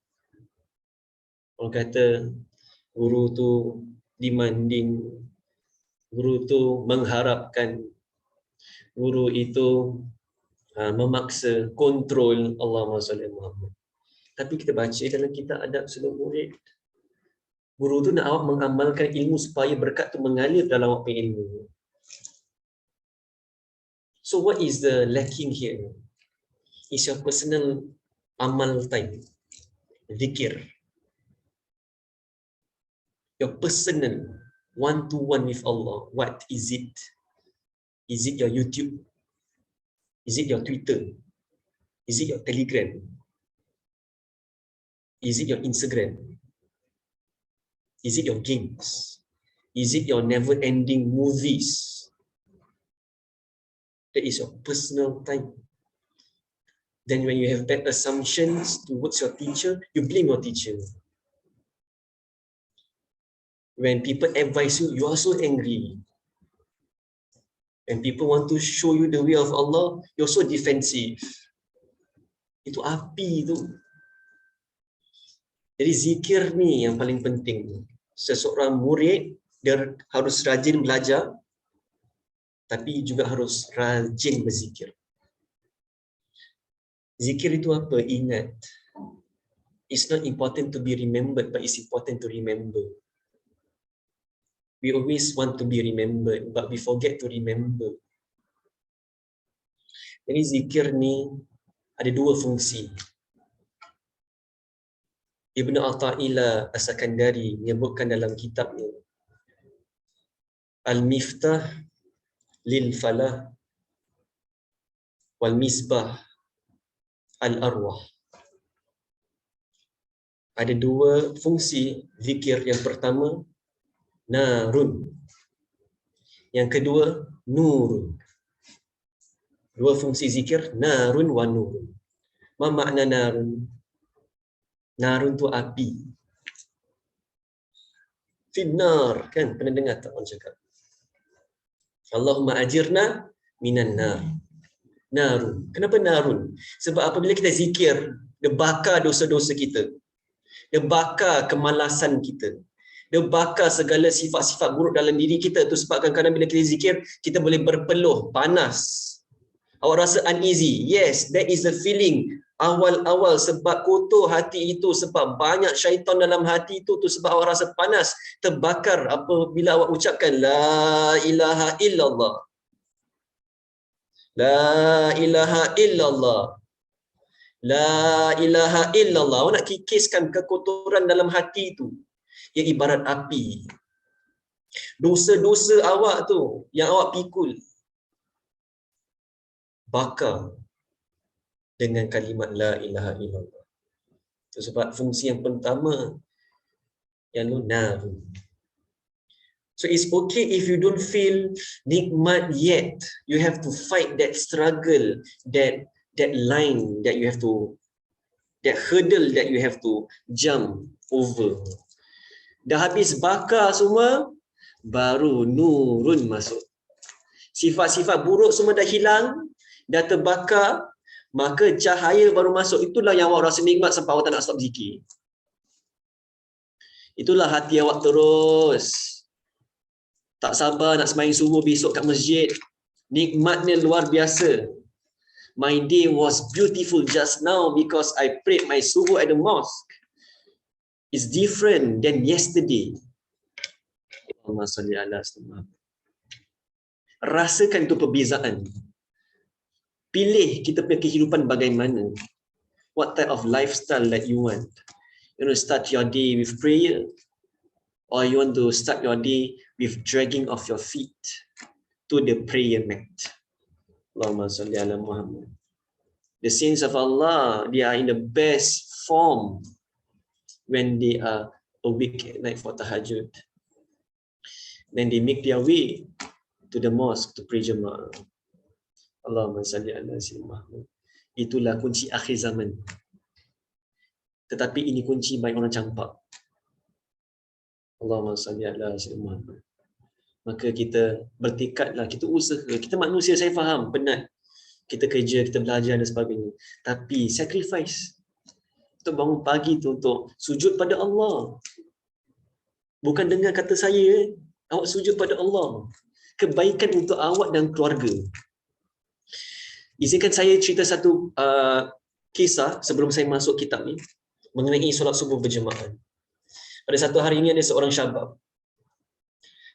Orang kata guru tu demanding, guru tu mengharapkan, guru itu memaksa, kontrol. Allahumma salli ala Muhammad. Tapi kita baca dalam kitab adab suluk murid, guru tu nak awak mengamalkan ilmu supaya berkat tu mengalir dalam awak punya ilmu. So what is the lacking here? Is your personal amal time, zikir. Your personal one-to-one with Allah. What is it? Is it your YouTube? Is it your Twitter? Is it your Telegram? Is it your Instagram? Is it your games? Is it your never-ending movies? That is your personal time. Then when you have bad assumptions towards your teacher, you blame your teacher. When people advise you, you are so angry. When people want to show you the way of Allah, you're so defensive. Itu api tu. Jadi zikir ni yang paling penting. Seseorang murid, dia harus rajin belajar, tapi juga harus rajin berzikir. Zikir itu apa? Ingat. It's not important to be remembered, but it's important to remember. We always want to be remembered, but we forget to remember. Jadi zikir ni ada dua fungsi. Ibn Athaillah As-Sakandari menyebutkan dalam kitabnya, Al-Miftah lil Falah wal Misbah al-Arwah. Ada dua fungsi zikir. Yang pertama, narun. Yang kedua, nurun. Dua fungsi zikir, narun wa nurun. Apa makna narun? Narun tu api. Finnar, kan? Pernah dengar tak orang cakap? Allahumma ajirna minan nar. Narun. Kenapa narun? Sebab apabila kita zikir, dia bakar dosa-dosa kita. Dia bakar kemalasan kita. Dia bakar segala sifat-sifat buruk dalam diri kita. Itu sebab kadang-kadang bila kita zikir, kita boleh berpeluh, panas. Awak rasa uneasy. Yes, that is the feeling. Awal-awal sebab kotor hati itu, sebab banyak syaitan dalam hati itu, tu sebab awak rasa panas, terbakar apabila awak ucapkan La ilaha illallah. La ilaha illallah. La ilaha illallah. Awak nak kikiskan kekotoran dalam hati itu. Ia ibarat api. Dosa-dosa awak tu yang awak pikul, bakar dengan kalimat La ilaha illallah. Itu sebab fungsi yang pertama yang nar. So it's okay if you don't feel nikmat yet. You have to fight that struggle, that line that you have to, that hurdle that you have to jump over. Dah habis bakar semua, baru nurun masuk. Sifat-sifat buruk semua dah hilang, dah terbakar, maka cahaya baru masuk. Itulah yang awak rasa nikmat sampai awak tak nak stop zikir. Itulah hati awak terus tak sabar nak sembahyang subuh besok kat masjid. Nikmatnya luar biasa. My day was beautiful just now because I prayed my subuh at the mosque. It's different than yesterday. Allahumma salli ala sayyidina. Rasakan itu perbezaan. Pilih kita punya kehidupan bagaimana. What type of lifestyle that you want. You want to start your day with prayer, or you want to start your day with dragging of your feet to the prayer mat. Allahumma salli ala Muhammad. The saints of Allah, they are in the best form when they are awake at night for tahajjud. Then they make their way to the mosque to pray Jamaah. Allahumma salli ala sayyidina Muhammad. Itulah kunci akhir zaman. Tetapi ini kunci banyak orang campak. Allahumma salli ala sayyidina Muhammad. Maka kita bertekadlah, kita usaha. Kita manusia, saya faham, penat. Kita kerja, kita belajar dan sebagainya. Tapi sacrifice. Untuk bangun pagi tu untuk sujud pada Allah. Bukan dengar kata saya, awak sujud pada Allah. Kebaikan untuk awak dan keluarga. Izinkan saya cerita satu kisah sebelum saya masuk kitab ni mengenai solat subuh berjemaah. Pada satu hari ini ada seorang syabab.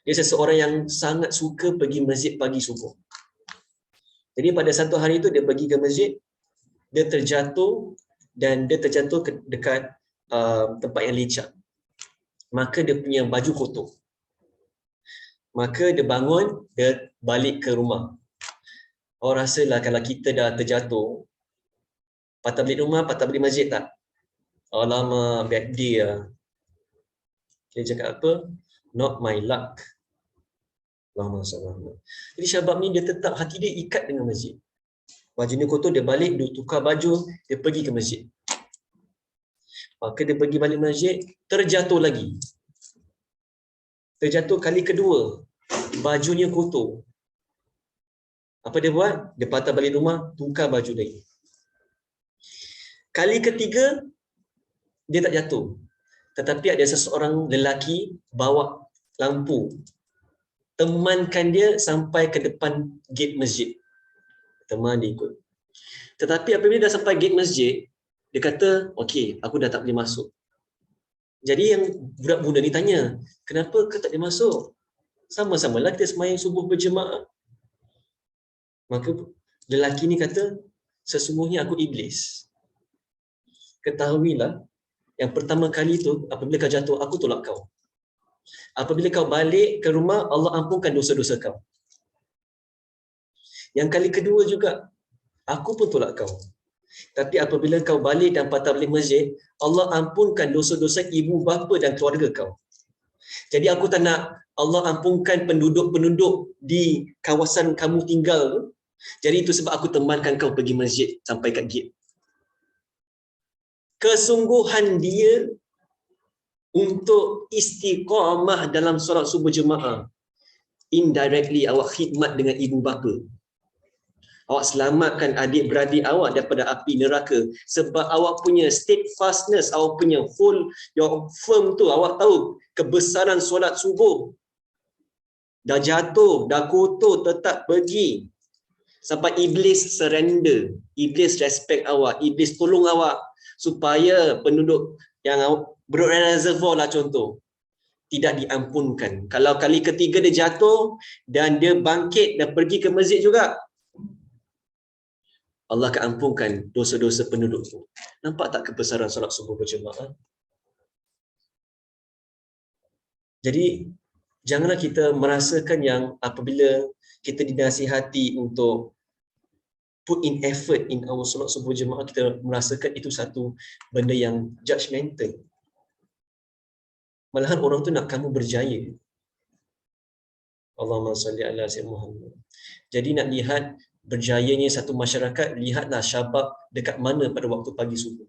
Dia seseorang yang sangat suka pergi masjid pagi subuh. Jadi pada satu hari itu dia pergi ke masjid, dia terjatuh dan dia terjatuh dekat tempat yang licak. Maka dia punya baju kotor. Maka dia bangun, dia balik ke rumah. Orang rasalah kalau kita dah terjatuh, patah balik rumah, patah balik masjid tak? Alamak, bad day lah. Dia cakap apa? Not my luck. Allahumma sallallahu. Jadi Syabab ni dia tetap hati dia ikat dengan masjid. Baju ni kotor, dia balik, dia tukar baju, dia pergi ke masjid. Maka dia pergi balik masjid, terjatuh lagi. Terjatuh kali kedua, bajunya kotor. Apa dia buat? Dia patah balik rumah, tukar baju lagi. Kali ketiga, dia tak jatuh. Tetapi ada seseorang lelaki bawa lampu, temankan dia sampai ke depan gate masjid. Teman dia ikut. Tetapi apabila dah sampai gate masjid, dia kata, okey, aku dah tak boleh masuk. Jadi yang budak muda ni tanya, kenapa kau tak boleh masuk? Sama-samalah kita sembahyang subuh berjemaah. Maka lelaki ni kata, sesungguhnya aku iblis. Ketahuilah, yang pertama kali tu, apabila kau jatuh, aku tolak kau. Apabila kau balik ke rumah, Allah ampunkan dosa-dosa kau. Yang kali kedua juga, aku pun tolak kau. Tapi apabila kau balik dan patah balik masjid, Allah ampunkan dosa-dosa ibu bapa dan keluarga kau. Jadi aku tak nak Allah ampunkan penduduk-penduduk di kawasan kamu tinggal tu. Jadi itu sebab aku temankan kau pergi masjid sampai kat gate. Kesungguhan dia untuk istiqamah dalam solat subuh jemaah. Indirectly awak khidmat dengan ibu bapa. Awak selamatkan adik-beradik awak daripada api neraka. Sebab awak punya steadfastness, awak punya full, your firm tu, awak tahu kebesaran solat subuh. Dah jatuh, dah kotor, tetap pergi. Sampai iblis surrender. Iblis respect awak. Iblis tolong awak. Supaya penduduk yang berduduk reservoir lah contoh, tidak diampunkan. Kalau kali ketiga dia jatuh dan dia bangkit dan pergi ke masjid juga, Allah akan ampunkan dosa-dosa penduduk tu. Nampak tak kebesaran solat subuh berjemaah? Jadi, janganlah kita merasakan yang apabila kita dinasihati untuk put in effort in our solat subuh jemaah, kita merasakan itu satu benda yang judgemental. Malahan orang tu nak kamu berjaya. Allahumma salli ala sayyidina Muhammad. Jadi nak lihat berjayanya satu masyarakat, lihatlah Syabab dekat mana pada waktu pagi subuh.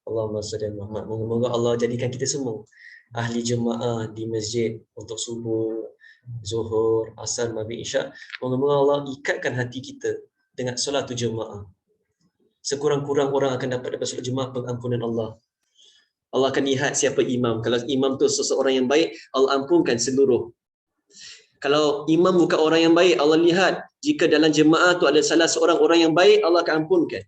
Allahumma salli ala Muhammad. Moga-moga Allah jadikan kita semua ahli jemaah di masjid untuk subuh, zuhur, asar, maghrib, isyak. Moga-moga Allah ikatkan hati kita dengan solat jemaah. Sekurang-kurang orang akan dapat solat jemaah pengampunan Allah. Allah akan lihat siapa imam. Kalau imam tu seseorang yang baik, Allah ampunkan seluruh. Kalau imam bukan orang yang baik, Allah lihat jika dalam jemaah tu ada salah seorang orang yang baik, Allah akan ampunkan.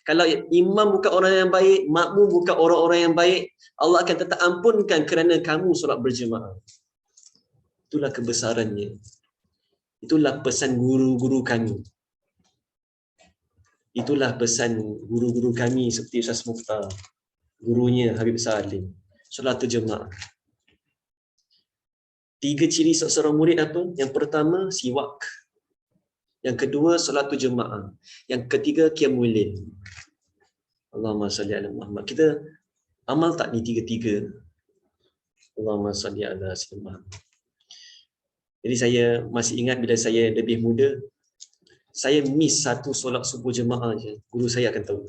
Kalau imam bukan orang yang baik, makmum bukan orang-orang yang baik, Allah akan tetap ampunkan kerana kamu solat berjemaah. Itulah kebesarannya. Itulah pesan guru-guru kami. Itulah pesan guru-guru kami seperti Ustaz Mukhtar, gurunya Habib Salim. Solat jemaah. 3 ciri seorang murid apa? Yang pertama, siwak. Yang kedua, solat jemaah. Yang ketiga, qiyamul lail. Allahumma salli ala Muhammad. Kita amal tak ni tiga-tiga? Allahumma salli ala sayyidina Muhammad. Jadi saya masih ingat bila saya lebih muda, saya miss satu solat subuh jemaah je. Guru saya akan tahu.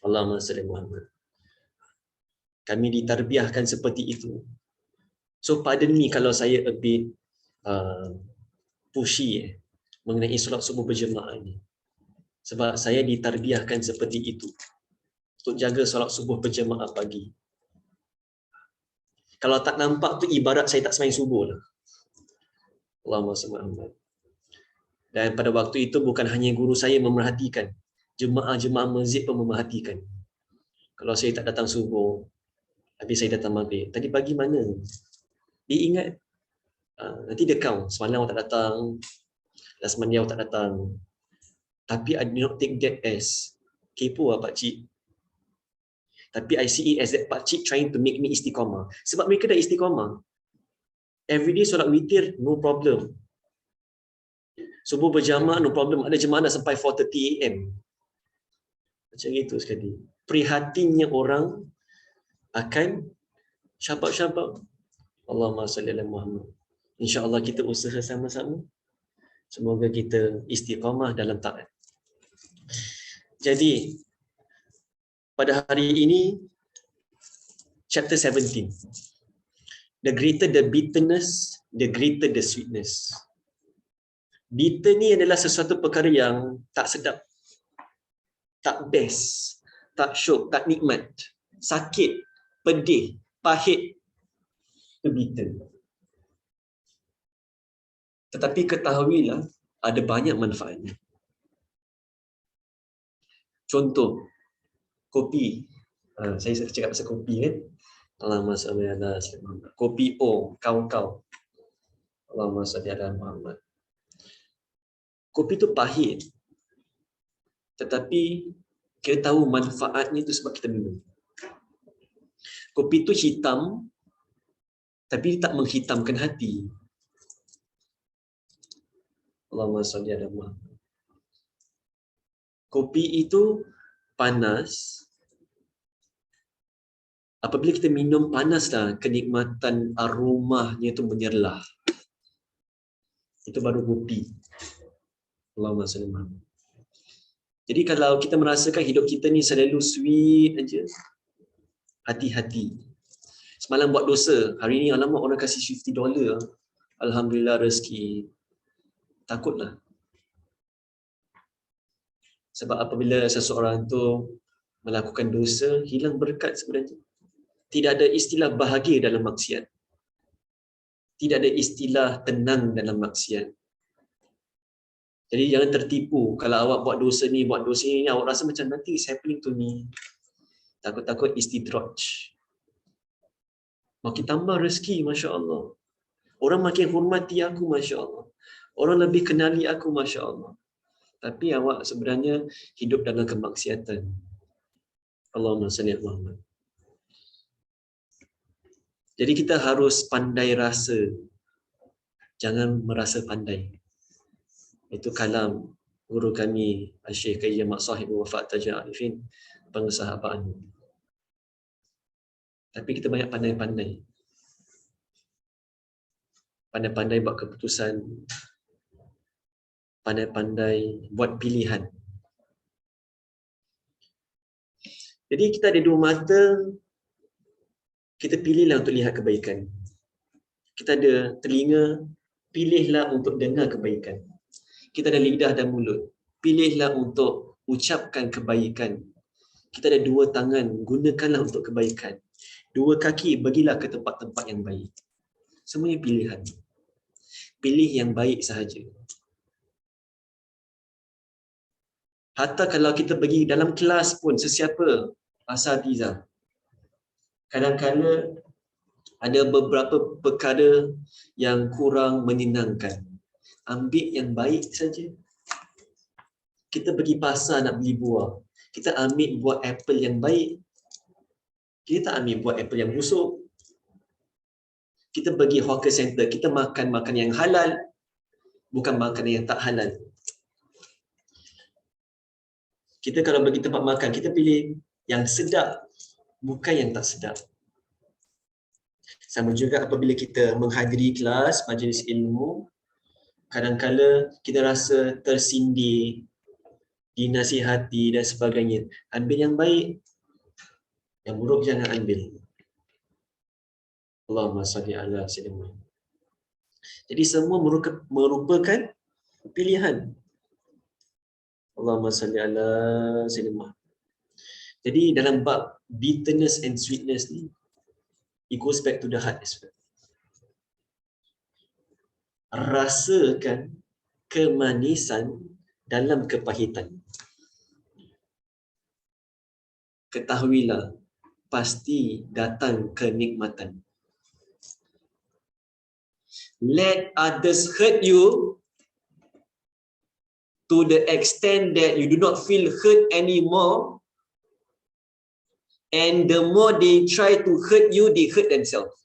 Allahumma salli ala Muhammad. Kami ditarbiahkan seperti itu. So pardon me kalau saya a bit pushy mengenai solat subuh berjemaah ini. Sebab saya ditarbiahkan seperti itu. Untuk jaga solat subuh berjemaah pagi. Kalau tak nampak tu ibarat saya tak sembahyang subuh lah. Allahumma salli ala Muhammad. Dan pada waktu itu bukan hanya guru saya memerhatikan, jemaah-jemaah masjid pun memerhatikan. Kalau saya tak datang subuh, habis saya datang maghrib, tadi pagi mana? Dia ingat. Nanti dia count, semalam awak tak datang, last Monday awak tak datang. Tapi I do not take that as kepo lah pakcik. Tapi I see it as that pakcik trying to make me istiqamah. Sebab mereka dah istiqamah. Everyday solat witir, no problem. Subuh berjamaah, no problem. Ada jemaah dah sampai 4:30 AM. Macam itu sekali. Prihatinnya orang akan syabab-syabab. Allahumma salli ala Muhammad. InsyaAllah kita usaha sama-sama. Semoga kita istiqamah dalam taat. Jadi, pada hari ini, chapter 17. The greater the bitterness, the greater the sweetness. Bitter ni adalah sesuatu perkara yang tak sedap, tak best, tak syok, tak nikmat, sakit, pedih, pahit. Itu bitter. Tetapi ketahuilah ada banyak manfaatnya. Contoh, kopi. Saya cakap pasal kopi kan. Allahumma salli ala Muhammad. Kopi O, kau-kau. Allahumma salli ala Muhammad. Kopi tu pahit. Tetapi kita tahu manfaatnya tu sebab kita minum. Kopi tu hitam, tapi tak menghitamkan hati. Allahumma salli ala Muhammad. Kopi itu panas. Apabila kita minum panaslah, kenikmatan aromanya itu menyerlah. Itu baru kopi. Allahumma salli ala Muhammad. Jadi kalau kita merasakan hidup kita ni selalu sweet aja, hati-hati. Semalam buat dosa, hari ni alamak orang kasih $50. Alhamdulillah rezeki. Takutlah. Sebab apabila seseorang tu melakukan dosa, hilang berkat sebenarnya. Tidak ada istilah bahagia dalam maksiat. Tidak ada istilah tenang dalam maksiat. Jadi jangan tertipu. Kalau awak buat dosa ni, awak rasa macam nanti is happening to me. Takut-takut istidraj. Makin tambah rezeki, Masya Allah. Orang makin hormati aku, Masya Allah. Orang lebih kenali aku, Masya Allah. Tapi awak sebenarnya hidup dalam kemaksiatan. Allahumma salli ala Muhammad. Jadi kita harus pandai rasa. Jangan merasa pandai. Itu kalam guru kami, Syekh Qayyim Sahib Wafat Taja Arifin, pengesah apaan. Tapi kita banyak pandai-pandai. Pandai-pandai buat keputusan. Pandai-pandai buat pilihan. Jadi kita ada dua mata, kita pilihlah untuk lihat kebaikan. Kita ada telinga, pilihlah untuk dengar kebaikan. Kita ada lidah dan mulut, pilihlah untuk ucapkan kebaikan. Kita ada dua tangan, gunakanlah untuk kebaikan. Dua kaki, bagilah ke tempat-tempat yang baik. Semuanya pilihan. Pilih yang baik sahaja. Hatta kalau kita pergi dalam kelas pun, sesiapa asatizah, kadang-kadang ada beberapa perkara yang kurang menyenangkan. Ambil yang baik saja. Kita pergi pasar nak beli buah, kita ambil buah apple yang baik. Kita tak ambil buah apple yang busuk. Kita pergi hawker center, kita makan makanan yang halal, bukan makanan yang tak halal. Kita kalau pergi tempat makan, kita pilih yang sedap, bukan yang tak sedap. Sama juga apabila kita menghadiri kelas, majlis ilmu, kadang-kala kita rasa tersindir, dinasihati dan sebagainya. Ambil yang baik, yang buruk jangan ambil. Allahumma salli ala sayyidina. Jadi semua merupakan pilihan. Allahumma salli ala sayyidina. Jadi dalam bab bitterness and sweetness ni, it goes back to the heart as well. Rasakan kemanisan dalam kepahitan. Ketahuilah, pasti datang kenikmatan. Let others hurt you to the extent that you do not feel hurt anymore, and the more they try to hurt you, they hurt themselves.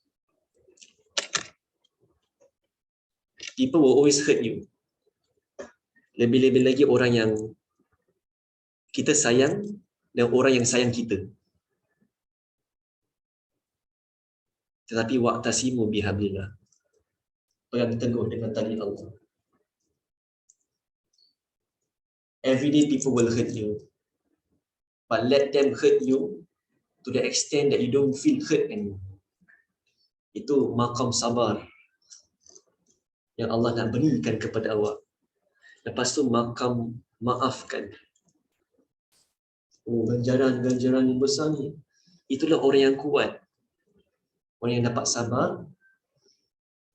People will always hurt you. Lebih-lebih lagi orang yang kita sayang dan orang yang sayang kita. Tetapi wa'tasimu bihablillah. Pegang teguh dengan tali Allah. Every day people will hurt you. But let them hurt you to the extent that you don't feel hurt anymore. Itu maqam sabar yang Allah nak berikan kepada awak. Lepas tu maqam maafkan. Oh, ganjaran yang besar ni. Itulah orang yang kuat. Orang yang dapat sabar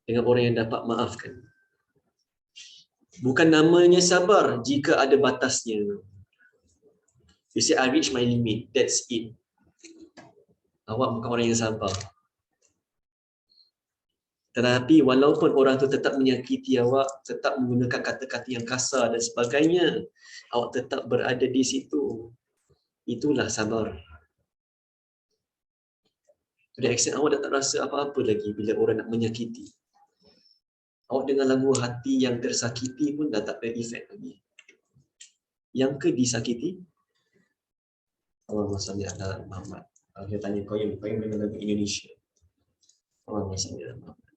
dengan orang yang dapat maafkan. Bukan namanya sabar jika ada batasnya. You say, I reach my limit. That's it. Awak bukan orang yang sabar. Tetapi walaupun orang tu tetap menyakiti awak, tetap menggunakan kata-kata yang kasar dan sebagainya, awak tetap berada di situ. Itulah sabar. To the extent awak dah tak rasa apa-apa lagi bila orang nak menyakiti. Awak dengar lagu hati yang tersakiti pun dah tak ada efek lagi. Yang ke disakiti? Allahumma salli ala Muhammad. Dia tanya kau yang dengan lagu Indonesia. Allahumma salli ala Muhammad.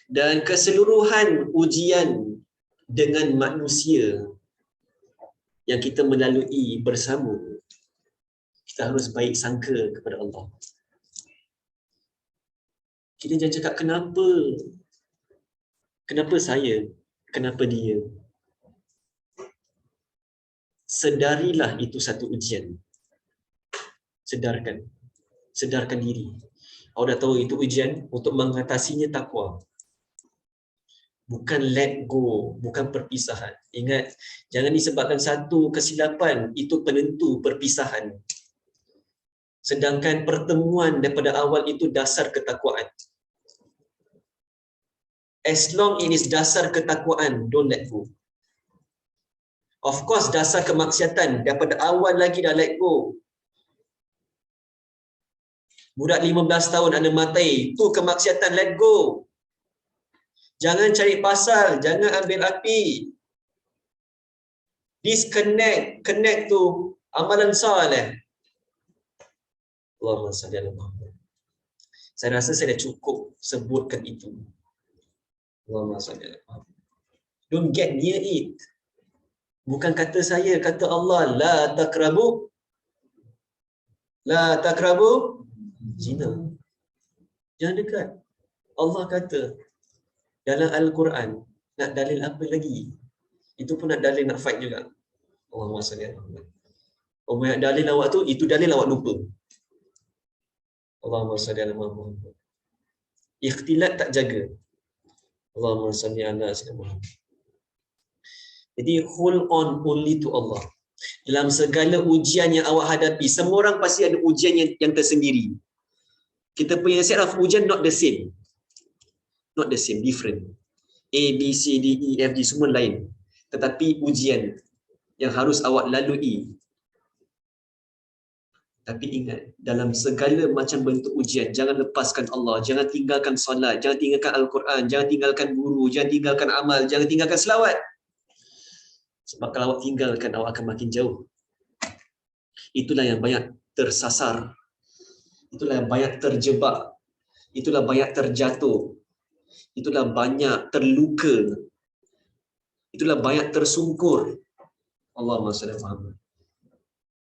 Dan keseluruhan ujian dengan manusia yang kita melalui bersama, kita harus baik sangka kepada Allah. Kita jangan cakap kenapa? Kenapa saya? Kenapa dia? Sedarilah itu satu ujian. Sedarkan diri. Awak dah tahu itu ujian, untuk mengatasinya takwa. Bukan let go, bukan perpisahan. Ingat, jangan disebabkan satu kesilapan itu penentu perpisahan. Sedangkan pertemuan daripada awal itu dasar ketakwaan. As long it is dasar ketakwaan, don't let go. Of course, dasar kemaksiatan daripada awal lagi dah let go. Budak 15 tahun ada matai, tu kemaksiatan, let go. Jangan cari pasal, jangan ambil api. Connect tu amalan soleh. Allahumma salli ala Muhammad. Saya rasa saya dah cukup sebutkan itu. Allahumma salli ala Muhammad. Don't get near it. Bukan kata saya, kata Allah, la takrabu zina. Jangan dekat. Allah kata dalam Al-Quran, nak dalil apa lagi? Itu pun nak dalil, nak fight juga. Allahumma salli ala Muhammad. Banyak dalil awak tu, itu dalil awak lupa. Allahumma salli ala Muhammad. Ikhtilat tak jaga. Allahumma salli ala Muhammad. Jadi hold on only to Allah. Dalam segala ujian yang awak hadapi, semua orang pasti ada ujian yang tersendiri. Kita punya set of ujian not the same. Not the same, different. A, B, C, D, E, F, G semua lain. Tetapi ujian yang harus awak lalui. Tapi ingat, dalam segala macam bentuk ujian, jangan lepaskan Allah, jangan tinggalkan solat, jangan tinggalkan Al-Quran, jangan tinggalkan guru, jangan tinggalkan amal, jangan tinggalkan selawat. Sebab kalau awak tinggalkan, awak akan makin jauh. Itulah yang banyak tersasar. Itulah yang banyak terjebak. Itulah banyak terjatuh. Itulah banyak terluka. Itulah banyak tersungkur. Allahumma salli ala Muhammad.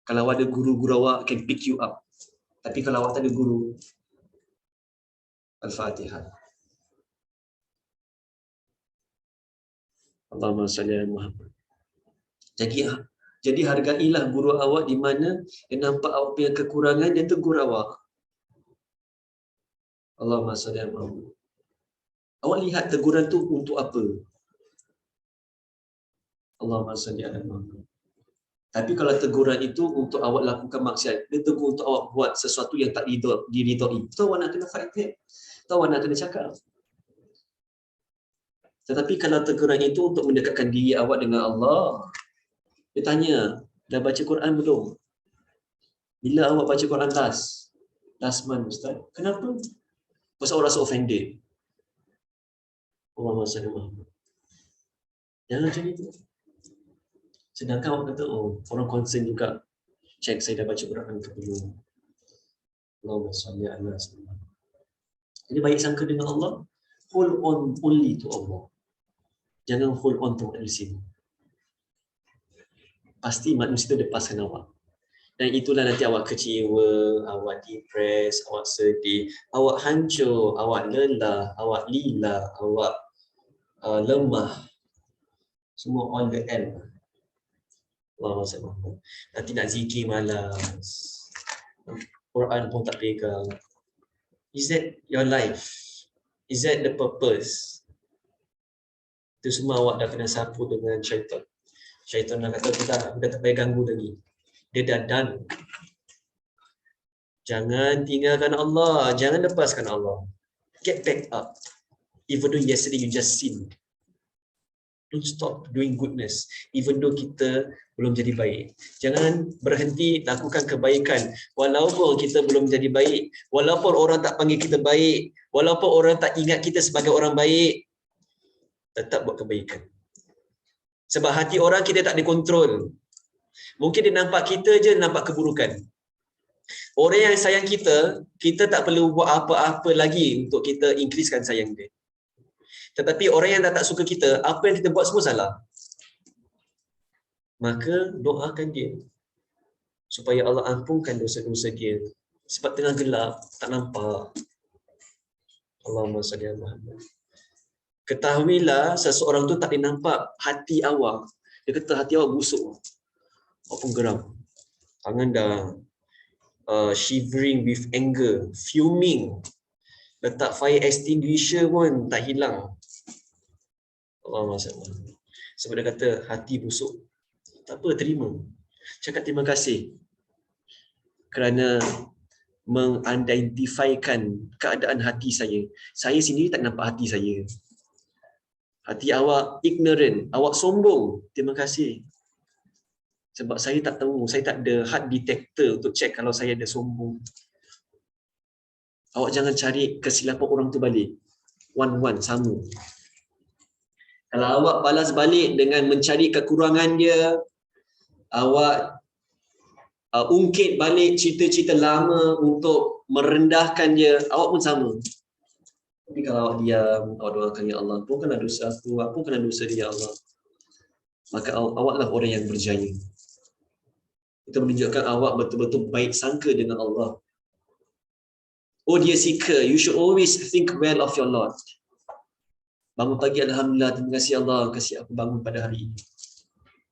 Kalau ada guru-guru awak can pick you up. Tapi kalau awak tak ada guru, Al-Fatihah. Allahumma salli ala Muhammad. Jadi hargailah guru awak di mana dia nampak awak punya kekurangan, dia tegur awak. Allahumma salli ala Muhammad. Awak lihat teguran tu untuk apa? Allahumma salli ala Muhammad. Tapi kalau teguran itu untuk awak lakukan maksiat, dia tegur untuk awak buat sesuatu yang tak diridai. Tu awak nak kena fight back. Tu awak nak kena cakap. Tetapi kalau teguran itu untuk mendekatkan diri awak dengan Allah, dia tanya, dah baca Quran belum? Bila awak baca Quran last month Ustaz. Kenapa? Pasal awak rasa offended. Allah SWT. Jangan macam itu. Sedangkan awak kata, oh, orang concern juga. Cek saya dah baca Quran ke belum. Allahumma salli ala sallam. Jadi baik sangka dengan Allah, hold on only to Allah. Jangan hold on to manusia. Pasti manusia itu lepaskan awak. Dan itulah nanti awak kecewa, awak depress, awak sedih, awak hancur, awak lelah, awak lila, awak lemah. Semua on the end. Allah SWT. Nanti nak zikir malas. Quran pun tak pegang. Is that your life? Is that the purpose? Itu semua awak dah kena sapu dengan syaitan. Syaitan dah kata kita tak payah ganggu lagi. Dia dah done. Jangan tinggalkan Allah. Jangan lepaskan Allah. Get back up. Even though yesterday you just sinned. Don't stop doing goodness. Even though kita belum jadi baik. Jangan berhenti lakukan kebaikan. Walaupun kita belum jadi baik. Walaupun orang tak panggil kita baik. Walaupun orang tak ingat kita sebagai orang baik. Tetap buat kebaikan. Sebab hati orang kita tak dikontrol. Mungkin dia nampak kita je nampak keburukan. Orang yang sayang kita, kita tak perlu buat apa-apa lagi untuk kita increasekan sayang dia. Tetapi orang yang tak suka kita, apa yang kita buat semua salah. Maka doakan dia supaya Allah ampunkan dosa-dosa dia. Sebab tengah gelap, tak nampak. Allahumma salli ala Muhammad. Ketahuilah seseorang tu tak dinampak hati awak. Dia kata hati awak busuk. Awak pun geram. Tangan dah shivering with anger, fuming. Letak fire extinguisher pun tak hilang. Allahumma salli. Sebab dia kata hati busuk. Tak apa, terima. Cakap terima kasih kerana mengidentifikan keadaan hati saya. Saya sendiri tak nampak hati saya. Hati awak ignorant, awak sombong. Terima kasih. Sebab saya tak tahu, saya tak ada heart detector untuk check kalau saya ada sombong. Awak jangan cari kesilapan orang tu balik. One-one, sama. Kalau awak balas balik dengan mencari kekurangan dia, awak ungkit balik cerita-cerita lama untuk merendahkan dia, awak pun sama. Tapi kalau awak diam, awak doakan, ya Allah, ampunkanlah dosa aku, ampunkanlah dosa dia, ya Allah. Maka awaklah orang yang berjaya. Itu menunjukkan awak betul-betul baik sangka dengan Allah. Oh dear seeker, you should always think well of your Lord. Bangun pagi, Alhamdulillah, terima kasih Allah kasih aku bangun pada hari ini.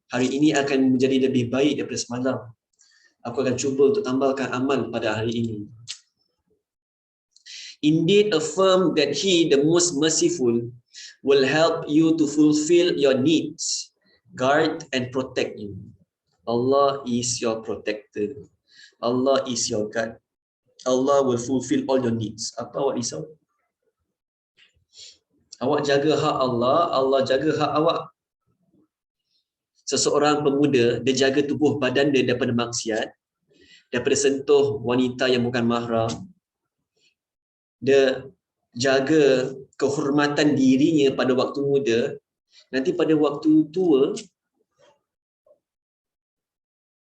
Hari ini akan menjadi lebih baik daripada semalam. Aku akan cuba untuk tambahkan amal pada hari ini. Indeed, affirm that He, the most merciful, will help you to fulfill your needs, guard and protect you. Allah is your protector. Allah is your guard. Allah will fulfill all your needs. Apa awak risau? Awak jaga hak Allah, Allah jaga hak awak. Seseorang pemuda, dia jaga tubuh badan dia daripada maksiat, daripada sentuh wanita yang bukan mahram. Dia jaga kehormatan dirinya pada waktu muda. Nanti pada waktu tua,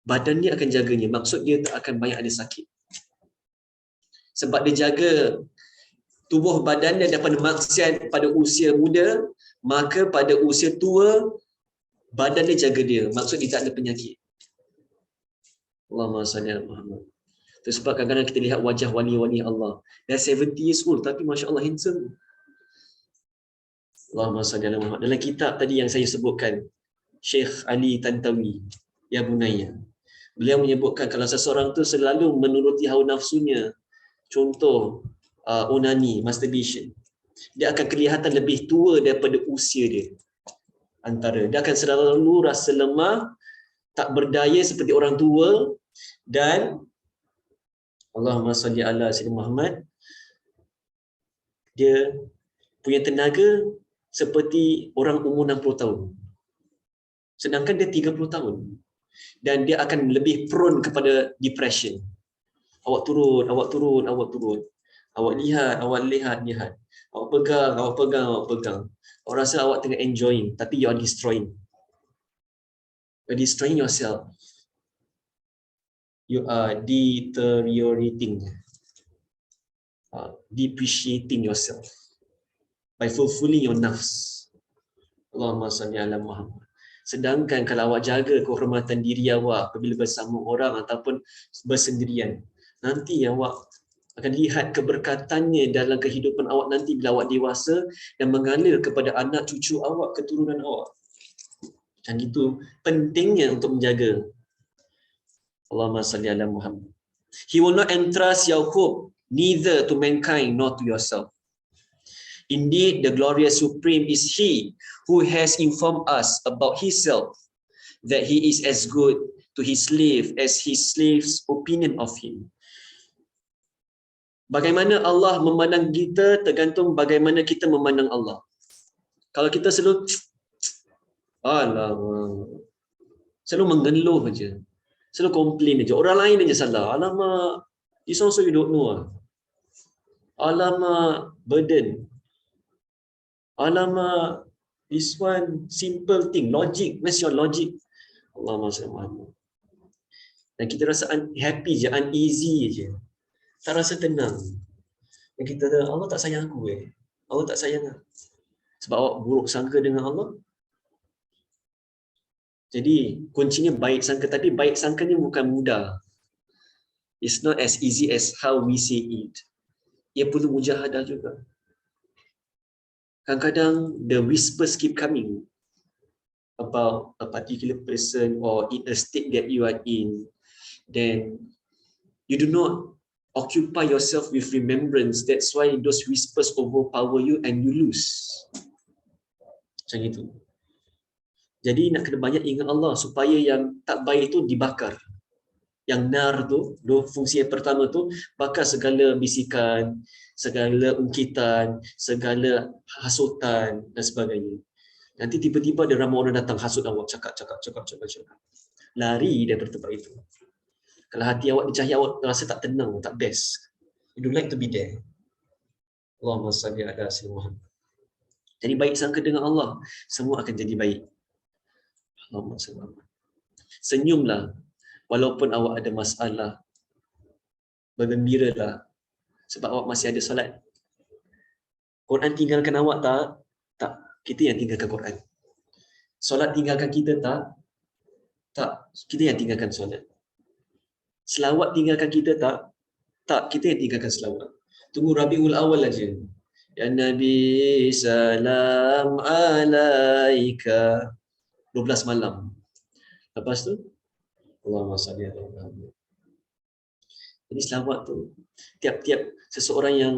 badan dia akan jaganya. Maksud dia tak akan banyak ada sakit. Sebab dia jaga tubuh badan dia daripada maksiat pada usia muda, maka pada usia tua, badan dia jaga dia. Maksud dia tak ada penyakit. Allahumma salli ala Muhammad. Itu sebab kadang-kadang kita lihat wajah wali-wali Allah. Dah 70 years old tapi Masya Allah handsome. Allahumma salli ala Muhammad. Dalam kitab tadi yang saya sebutkan, Syekh Ali Tantawi, Ya Bunaya. Beliau menyebutkan kalau seseorang tu selalu menuruti hawa nafsunya, contoh onani, masturbation, dia akan kelihatan lebih tua daripada usia dia. Antara dia akan selalu rasa lemah, tak berdaya seperti orang tua, dan Allahumma salli ala Sayyidina Muhammad, dia punya tenaga seperti orang umur 60 tahun. Sedangkan dia 30 tahun. Dan dia akan lebih prone kepada depression. Awak turun, awak turun, awak turun. Awak lihat, awak lihat. Awak pegang, awak pegang, awak pegang. Awak rasa awak tengah enjoying, tapi you are destroying. You are destroying yourself. You are deteriorating, depreciating yourself by fulfilling your nafs. Allahumma salli ala Muhammad. Sedangkan kalau awak jaga kehormatan diri awak apabila bersama orang ataupun bersendirian, nanti awak akan lihat keberkatannya dalam kehidupan awak nanti bila awak dewasa dan mengalir kepada anak cucu awak, keturunan awak. Dan itu pentingnya untuk menjaga. Allahumma salli ala Muhammad. He will not entrust your hope neither to mankind nor to yourself. Indeed, the glorious supreme is he who has informed us about himself, that he is as good to his slave as his slave's opinion of him. Bagaimana Allah memandang kita tergantung bagaimana kita memandang Allah. Kalau kita selalu mengeluh aja, selalu komplain aja, orang lain aja salah. Alamak, this also you don't know. Alamak, burden. Alamak, this one simple thing, logic. Where's your logic? Allahumma salli ala Muhammad. Dan kita rasa happy je, uneasy je. Tak rasa tenang. Dan kita kata, Allah tak sayang aku Allah tak sayang aku. Sebab awak buruk sangka dengan Allah. Jadi, kuncinya baik sangka. Tapi baik sangkanya bukan mudah. It's not as easy as how we say it. Ia perlu mujahadah juga. Kadang-kadang the whispers keep coming about a particular person or in a state that you are in. Then you do not occupy yourself with remembrance. That's why those whispers overpower you and you lose. Macam itu. Jadi nak kena banyak ingat Allah supaya yang tak baik itu dibakar. Yang nar tu, fungsi yang pertama tu, bakar segala bisikan, segala ungkitan, segala hasutan dan sebagainya. Nanti tiba-tiba ada ramai orang datang hasut awak, cakap. Lari daripada tempat itu. Kalau hati awak dicahaya, awak rasa tak tenang, tak best. You don't like to be there. Allahumma salli ala sayyidina Muhammad. Jadi baik sangka dengan Allah, semua akan jadi baik. Allahumma salli ala Muhammad. Senyumlah walaupun awak ada masalah. Bergembiralah sebab awak masih ada solat. Quran tinggalkan awak tak? Tak. Kita yang tinggalkan Quran. Solat tinggalkan kita tak? Tak. Kita yang tinggalkan solat. Selawat tinggalkan kita tak? Tak. Kita yang tinggalkan selawat. Tunggu Rabiul Awal aja. Ya Nabi salam alaika. 12 malam. Lepas tu Allahumma salli ala Muhammad. Jadi selawat tu tiap-tiap seseorang yang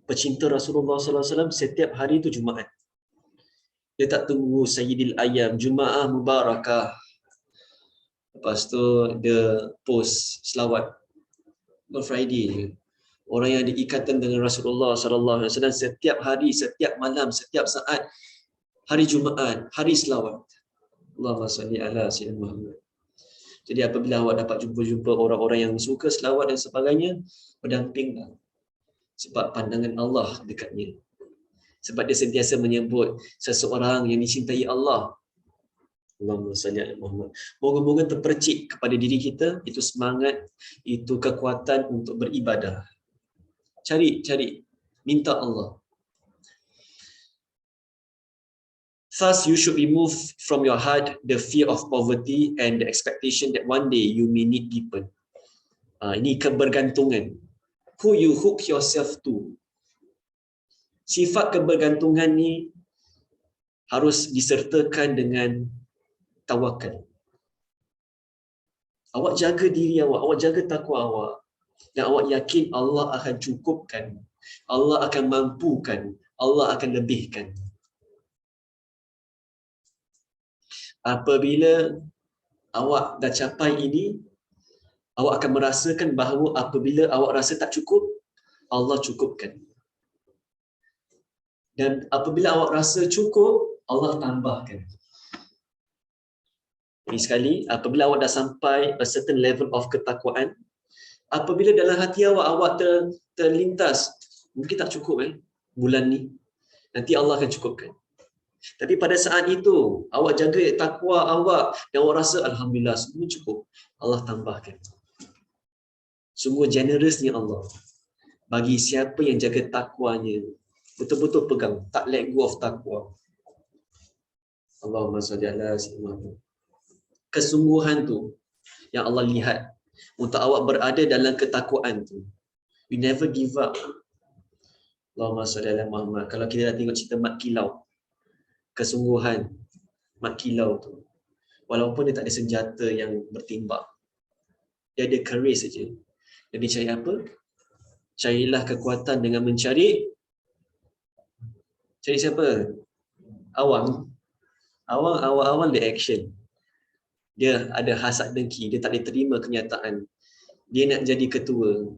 pecinta Rasulullah sallallahu alaihi wasallam setiap hari tu Jumaat. Dia tak tunggu Sayyidil Ayyam, Jumaah Mubarakah. Lepas tu dia post selawat. On Friday je. Orang yang ada ikatan dengan Rasulullah sallallahu alaihi wasallam setiap hari, setiap malam, setiap saat, hari Jumaat, hari selawat. Allahumma salli ala sayyidina Muhammad. Jadi apabila awak dapat jumpa orang-orang yang suka selawat dan sebagainya, berdampinglah. Sebab pandangan Allah dekatnya. Sebab dia sentiasa menyebut seseorang yang dicintai Allah. Allahumma salli ala Muhammad. Moga-moga terpercik kepada diri kita itu semangat, itu kekuatan untuk beribadah. Cari, minta Allah. Thus, you should remove from your heart the fear of poverty and the expectation that one day you may need people. Ini kebergantungan. Who you hook yourself to. Sifat kebergantungan ni harus disertakan dengan tawakal. Awak jaga diri awak, awak jaga takwa awak. Dan awak yakin Allah akan cukupkan. Allah akan mampukan. Allah akan lebihkan. Apabila awak dah capai ini, awak akan merasakan bahawa apabila awak rasa tak cukup, Allah cukupkan. Dan apabila awak rasa cukup, Allah tambahkan. Ini sekali, apabila awak dah sampai a certain level of ketakwaan, apabila dalam hati awak terlintas, mungkin tak cukup bulan ni, nanti Allah akan cukupkan. Tapi pada saat itu, awak jaga takwa awak dan awak rasa Alhamdulillah semua cukup, Allah tambahkan. Sungguh generousnya Allah bagi siapa yang jaga takwanya, betul-betul pegang, tak let go of takwa. Allahumma salli ala sayyidina Muhammad. Kesungguhan tu yang Allah lihat untuk awak berada dalam ketakwaan tu. You never give up. Allahumma salli ala Muhammad. Kalau kita dah tengok cerita Mat Kilau, kesungguhan Mat Kilau tu, walaupun dia tak ada senjata yang bertimbak, dia ada courage saja. Jadi cari apa? Carilah kekuatan dengan mencari siapa? Awang. Awang dia action. Dia ada hasad dengki, dia tak boleh terima kenyataan. Dia nak jadi ketua.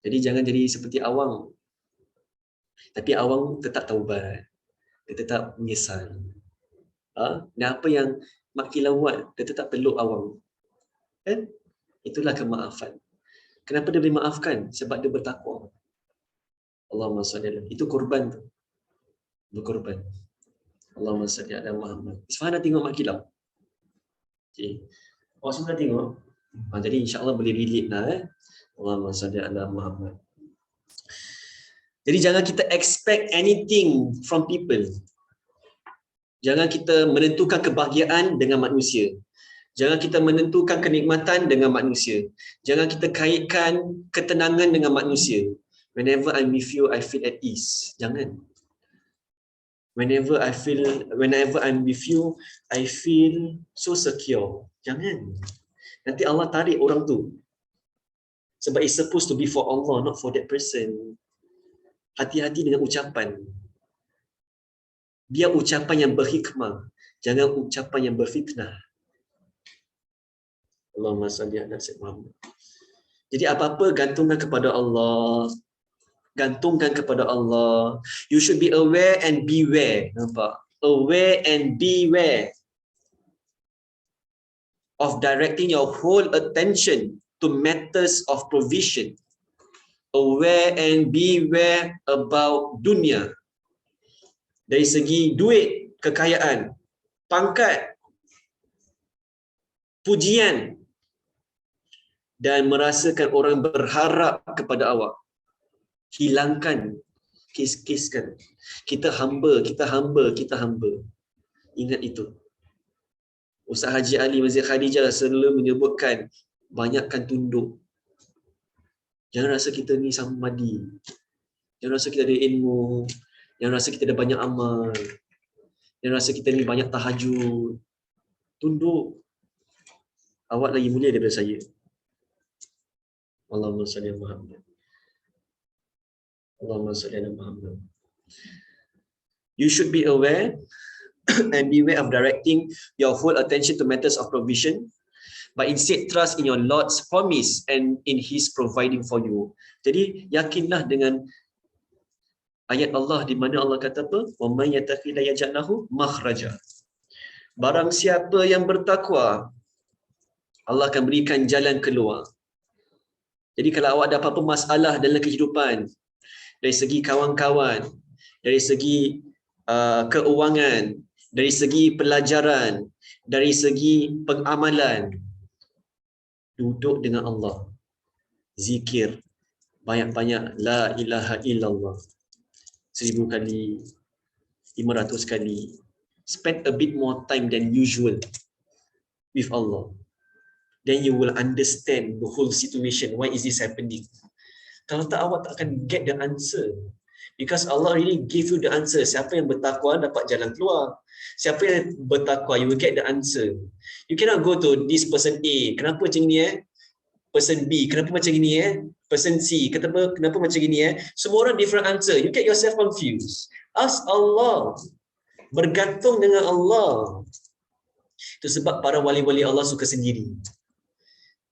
Jadi jangan jadi seperti Awang. Tapi Awang tetap taubat. Dia tetap menyesal. Dan apa yang Mat Kilau buat, dia tetap peluk Awang. Kan? Itulah kemaafan. Kenapa dia boleh maafkan? Sebab dia bertakwa. Allahumma salli ala. Itu korban tu. Berkorban. Allahumma salli ala Muhammad. Isfahan dah tengok Mat Kilau? Okay. Awak semua dah tengok? Jadi insya-Allah boleh relate lah. Allahumma salli ala Muhammad. Jadi jangan kita expect anything from people. Jangan kita menentukan kebahagiaan dengan manusia. Jangan kita menentukan kenikmatan dengan manusia. Jangan kita kaitkan ketenangan dengan manusia. Whenever I'm with you, I feel at ease. Jangan. Whenever I'm with you, I feel so secure. Jangan. Nanti Allah tarik orang tu. Sebab it's supposed to be for Allah, not for that person. Hati-hati dengan ucapan. Biar ucapan yang berhikmah. Jangan ucapan yang berfitnah. Allahumma salli ala sayyidina Muhammad. Jadi apa-apa gantungkan kepada Allah. Gantungkan kepada Allah. You should be aware and beware. Nampak? Aware and beware of directing your whole attention to matters of provision. Aware and beware about dunia. Dari segi duit, kekayaan, pangkat, pujian, dan merasakan orang berharap kepada awak. Hilangkan, kes-keskan. Kita hamba. Ingat itu. Ustaz Haji Ali Masjid Khadijah selalu menyebutkan, banyakkan tunduk. Jangan rasa kita ni samadi. Jangan rasa kita ada ilmu. Jangan rasa kita ada banyak amal. Jangan rasa kita ni banyak tahajud. Tunduk. Awak lagi mulia daripada saya. Allahumma salli ala Muhammad. Allahumma salli ala Muhammad. You should be aware and beware of directing your full attention to matters of provision, but instead trust in your Lord's promise and in His providing for you. Jadi yakinlah dengan ayat Allah di mana Allah kata apa? Wa may yattaqilla yaj'al lahu makhraja. Barang siapa yang bertakwa, Allah akan berikan jalan keluar. Jadi kalau awak ada apa-apa masalah dalam kehidupan, dari segi kawan-kawan, dari segi keuangan, dari segi pelajaran, dari segi pengamalan, duduk dengan Allah. Zikir banyak-banyak la ilaha illallah. 1000 kali, 500 kali. Spend a bit more time than usual with Allah. Then you will understand the whole situation. Why is this happening? Kalau tak, awak tak akan get the answer. Because Allah really give you the answer. Siapa yang bertakwa dapat jalan keluar. Siapa yang bertakwa, you will get the answer. You cannot go to this person A. Kenapa macam ni Person B. Kenapa macam ni Person C. Kenapa macam ni Semua orang different answer. You get yourself confused. Ask Allah. Bergantung dengan Allah. Itu sebab para wali-wali Allah suka sendiri.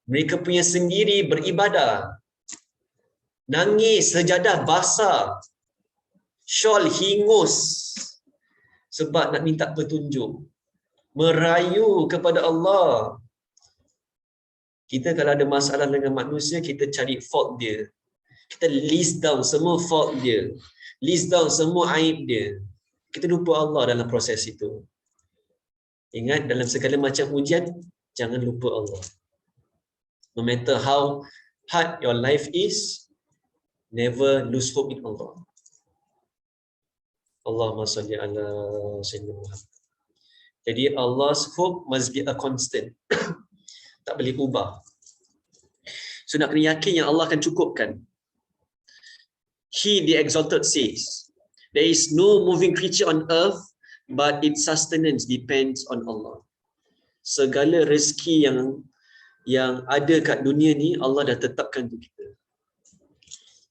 Mereka punya sendiri beribadah. Nangis, sejadah basah. Syol hingus sebab nak minta petunjuk. Merayu kepada Allah. Kita kalau ada masalah dengan manusia, kita cari fault dia. Kita list down semua fault dia. List down semua aib dia. Kita lupa Allah dalam proses itu. Ingat, dalam segala macam ujian, jangan lupa Allah. No matter how hard your life is, never lose hope in Allah. Allahumma salli ala sayyidina Muhammad. Jadi Allah's hope must be a constant. Tak boleh ubah. So nak kena yakin yang Allah akan cukupkan. He the exalted says, there is no moving creature on earth, but its sustenance depends on Allah. Segala rezeki yang ada kat dunia ni, Allah dah tetapkan untuk kita.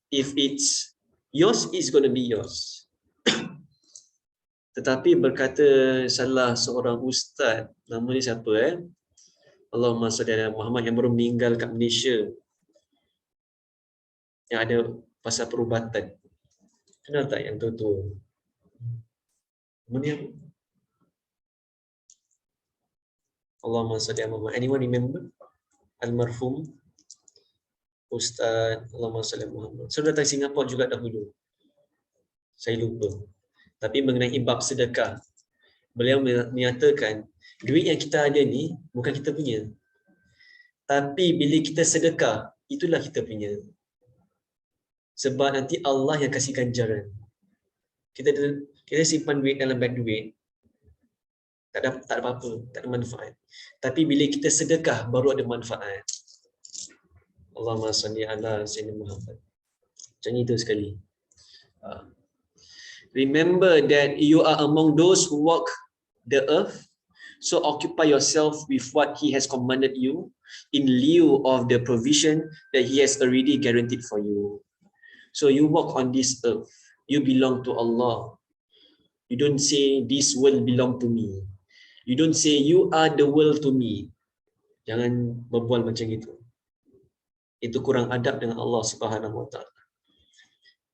If it's yours, it's going to be yours. Tetapi berkata salah seorang ustaz, nama dia siapa Allahumma salli ala Muhammad, yang baru meninggal kat Malaysia, yang ada pasal perubatan. Kenal tak yang tu? Nama dia apa? Allahumma salli ala Muhammad. Anyone remember? Almarhum Ustaz Allahumma salli ala Muhammad. Saya datang Singapura juga dahulu. Saya lupa. Tapi mengenai bab sedekah, beliau menyatakan duit yang kita ada ni bukan kita punya. Tapi bila kita sedekah, itulah kita punya. Sebab nanti Allah yang kasih ganjaran. Kita simpan duit dalam bank duit, tak ada apa-apa, tak ada manfaat. Tapi bila kita sedekah, baru ada manfaat. Allahumma salli ala sayyidina Muhammad. Macam itu sekali. Remember that you are among those who walk the earth, so occupy yourself with what He has commanded you in lieu of the provision that He has already guaranteed for you. So you walk on this earth, you belong to Allah. You don't say this world belong to me. You don't say you are the world to me. Jangan berbual macam itu. Itu kurang adab dengan Allah Subhanahu Wa Taala.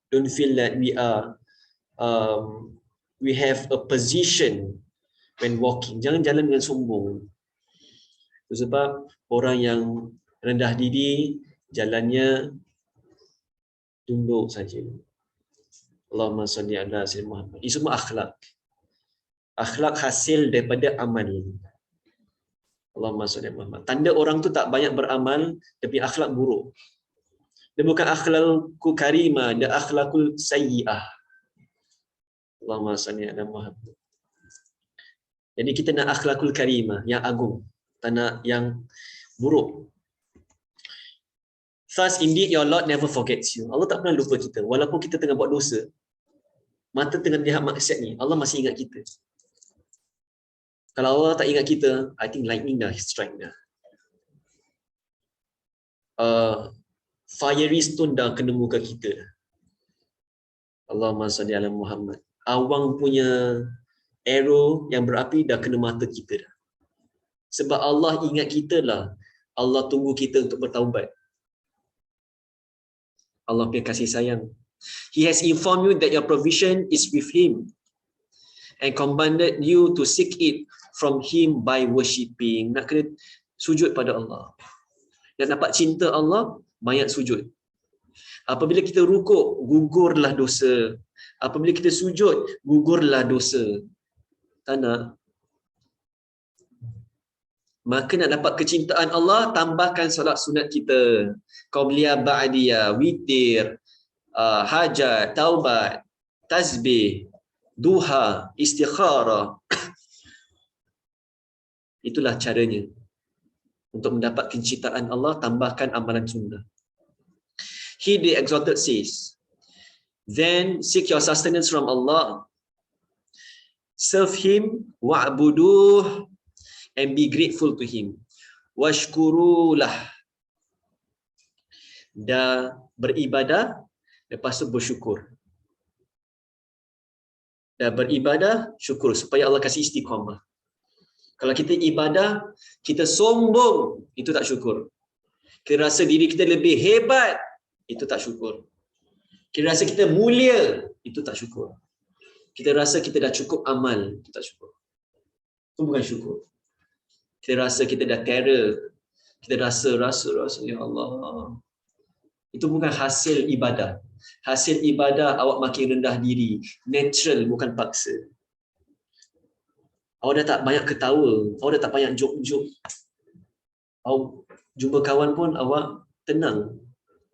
Don't feel that we have a position when walking. Jangan jalan dengan sombong. Itu sebab orang yang rendah diri jalannya tunduk saja. Allahumma salli ala sayyidina Muhammad. Itu semua akhlak. Akhlak hasil daripada amal. Allahumma salli ala Muhammad. Tanda orang tu tak banyak beramal tapi akhlak buruk. Dia bukan akhlakul karimah, dia akhlakul sayyi'ah. Allahumma salli ala Muhammad. Jadi kita nak akhlakul karimah yang agung, tak nak yang buruk. Thus indeed your Lord never forgets you. Allah tak pernah lupa kita. Walaupun kita tengah buat dosa, mata tengah lihat maksiat ni, Allah masih ingat kita. Kalau Allah tak ingat kita, I think lightning dah strike dah. Fiery stone dah kena muka kita. Allahumma salli ala Muhammad. Awang punya arrow yang berapi dah kena mata kita dah. Sebab Allah ingat kita lah. Allah tunggu kita untuk bertaubat. Allah punya kasih sayang. He has informed you that your provision is with Him and commanded you to seek it from Him by worshipping. Nak kena sujud pada Allah. Nak dapat cinta Allah, banyak sujud. Apabila kita rukuk, gugurlah dosa. Apabila kita sujud, gugurlah dosa. Tak nak. Maka nak dapat kecintaan Allah, tambahkan solat sunat kita. Qabliyah, ba'diyah, witir, hajat, taubat, tasbih, duha, istikharah. Itulah caranya. Untuk mendapat kecintaan Allah, tambahkan amalan sunnah. He the exalted says, then seek your sustenance from Allah. Serve Him, wa'buduh, and be grateful to Him. Washkurulah. Dah beribadah, lepas tu bersyukur. Dah beribadah, syukur supaya Allah kasih istiqamah. Kalau kita ibadah, kita sombong, itu tak syukur. Kita rasa diri kita lebih hebat, itu tak syukur. Kita rasa kita mulia, itu tak syukur. Kita rasa kita dah cukup amal, itu tak syukur. Itu bukan syukur. Kita rasa kita dah terror, kita rasa, ya Allah. Itu bukan hasil ibadah. Hasil ibadah awak makin rendah diri, natural, bukan paksa. Awak dah tak banyak ketawa, awak dah tak banyak jok-jok. Awak jumpa kawan pun awak tenang.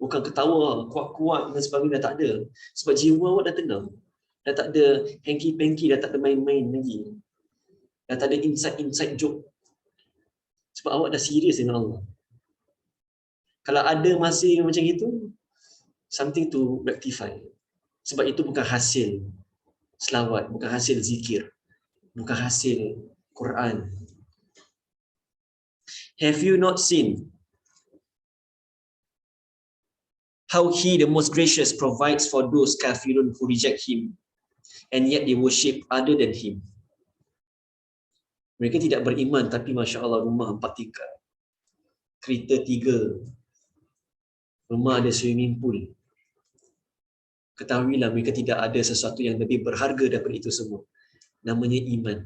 Bukan ketawa, kuat-kuat dan sebagainya, dah tak ada. Sebab jiwa awak dah tenang. Dah tak ada hanky-panky, dah tak ada main-main lagi. Dah tak ada inside joke. Sebab awak dah serius dengan Allah. Kalau ada masih macam itu, something to rectify. Sebab itu bukan hasil selawat, bukan hasil zikir, bukan hasil Quran. Have you not seen how He, the most gracious, provides for those kafirun who reject Him and yet they worship other than Him? Mereka tidak beriman tapi Masya Allah rumah 4 tingkat, kereta 3, rumah ada swimming pool. Ketahuilah mereka tidak ada sesuatu yang lebih berharga daripada itu semua. Namanya iman.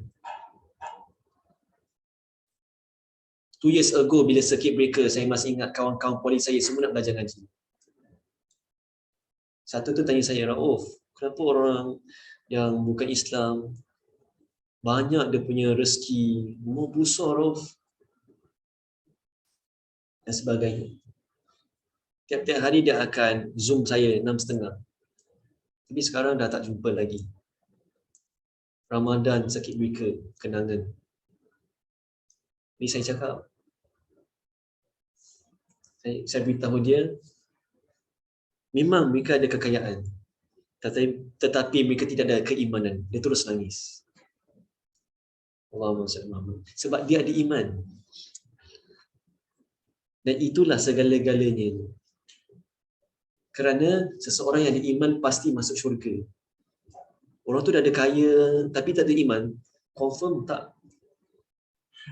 2 years ago bila circuit breaker, saya masih ingat kawan-kawan polis saya semua nak belajar ngaji. Satu tu tanya saya, Rauf, kenapa orang yang bukan Islam banyak dia punya rezeki, rumah besar Rauf dan sebagainya. Tiap-tiap hari dia akan zoom saya 6.30. Tapi sekarang dah tak jumpa lagi. Ramadan, circuit breaker, kenangan. Ni saya cakap, saya beritahu dia, memang mereka ada kekayaan, tetapi mereka tidak ada keimanan. Dia terus nangis. Allahumma salli ala Muhammad. Sebab dia ada iman. Dan itulah segala-galanya. Kerana seseorang yang ada iman pasti masuk syurga. Orang tu dah ada kaya tapi tak ada iman, confirm tak.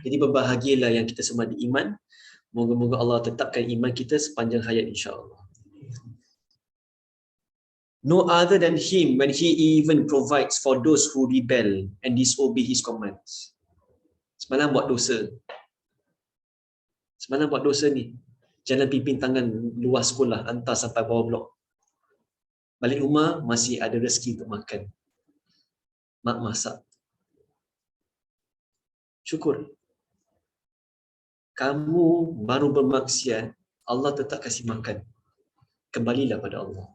Jadi berbahagialah yang kita semua ada iman. Moga-moga Allah tetapkan iman kita sepanjang hayat insya-Allah. No other than Him when He even provides for those who rebel and disobey His commands. Semalam buat dosa ni. Jalan pimpin tangan luar sekolah, hantar sampai bawah blok. Balik rumah masih ada rezeki untuk makan. Mak masak. Syukur. Kamu baru bermaksiat, Allah tetap kasih makan. Kembalilah pada Allah.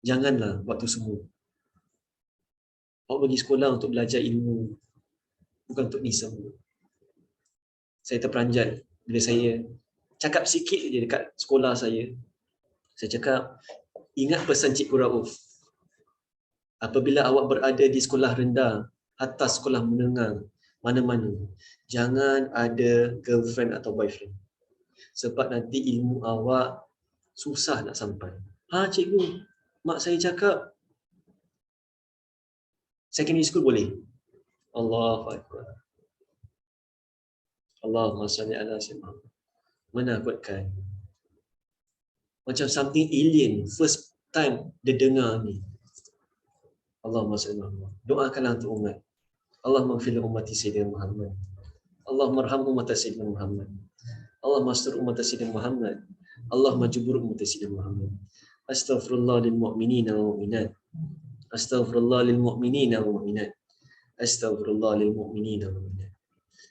Janganlah waktu semua. Awak pergi sekolah untuk belajar ilmu, bukan untuk ni semua. Saya terperanjat bila saya cakap sikit je dekat sekolah saya. Saya cakap, ingat pesan Cikgu Rauf. Apabila awak berada di sekolah rendah, atas sekolah menengah, mana-mana, jangan ada girlfriend atau boyfriend. Sebab nanti ilmu awak susah nak sampai. Cikgu, mak saya cakap secondary school boleh. Allahu Akbar. Allahumma salli ala sayyidina. Menakutkan. Macam something alien, first time dia dengar ni. Allahumma salli ala. Doakanlah untuk umat. Allahumma ighfir li ummati sayyidina Muhammad. Allahumma arham ummati sayyidina Muhammad. Allahumma astur ummati sayyidina Muhammad. Allahumma jubur ummati sayyidina Muhammad. Astaghfirullah lil mu'minina wal mu'minat. Astaghfirullah lil mu'minina wal mu'minat. Astaghfirullah lil mu'minina wal mu'minat.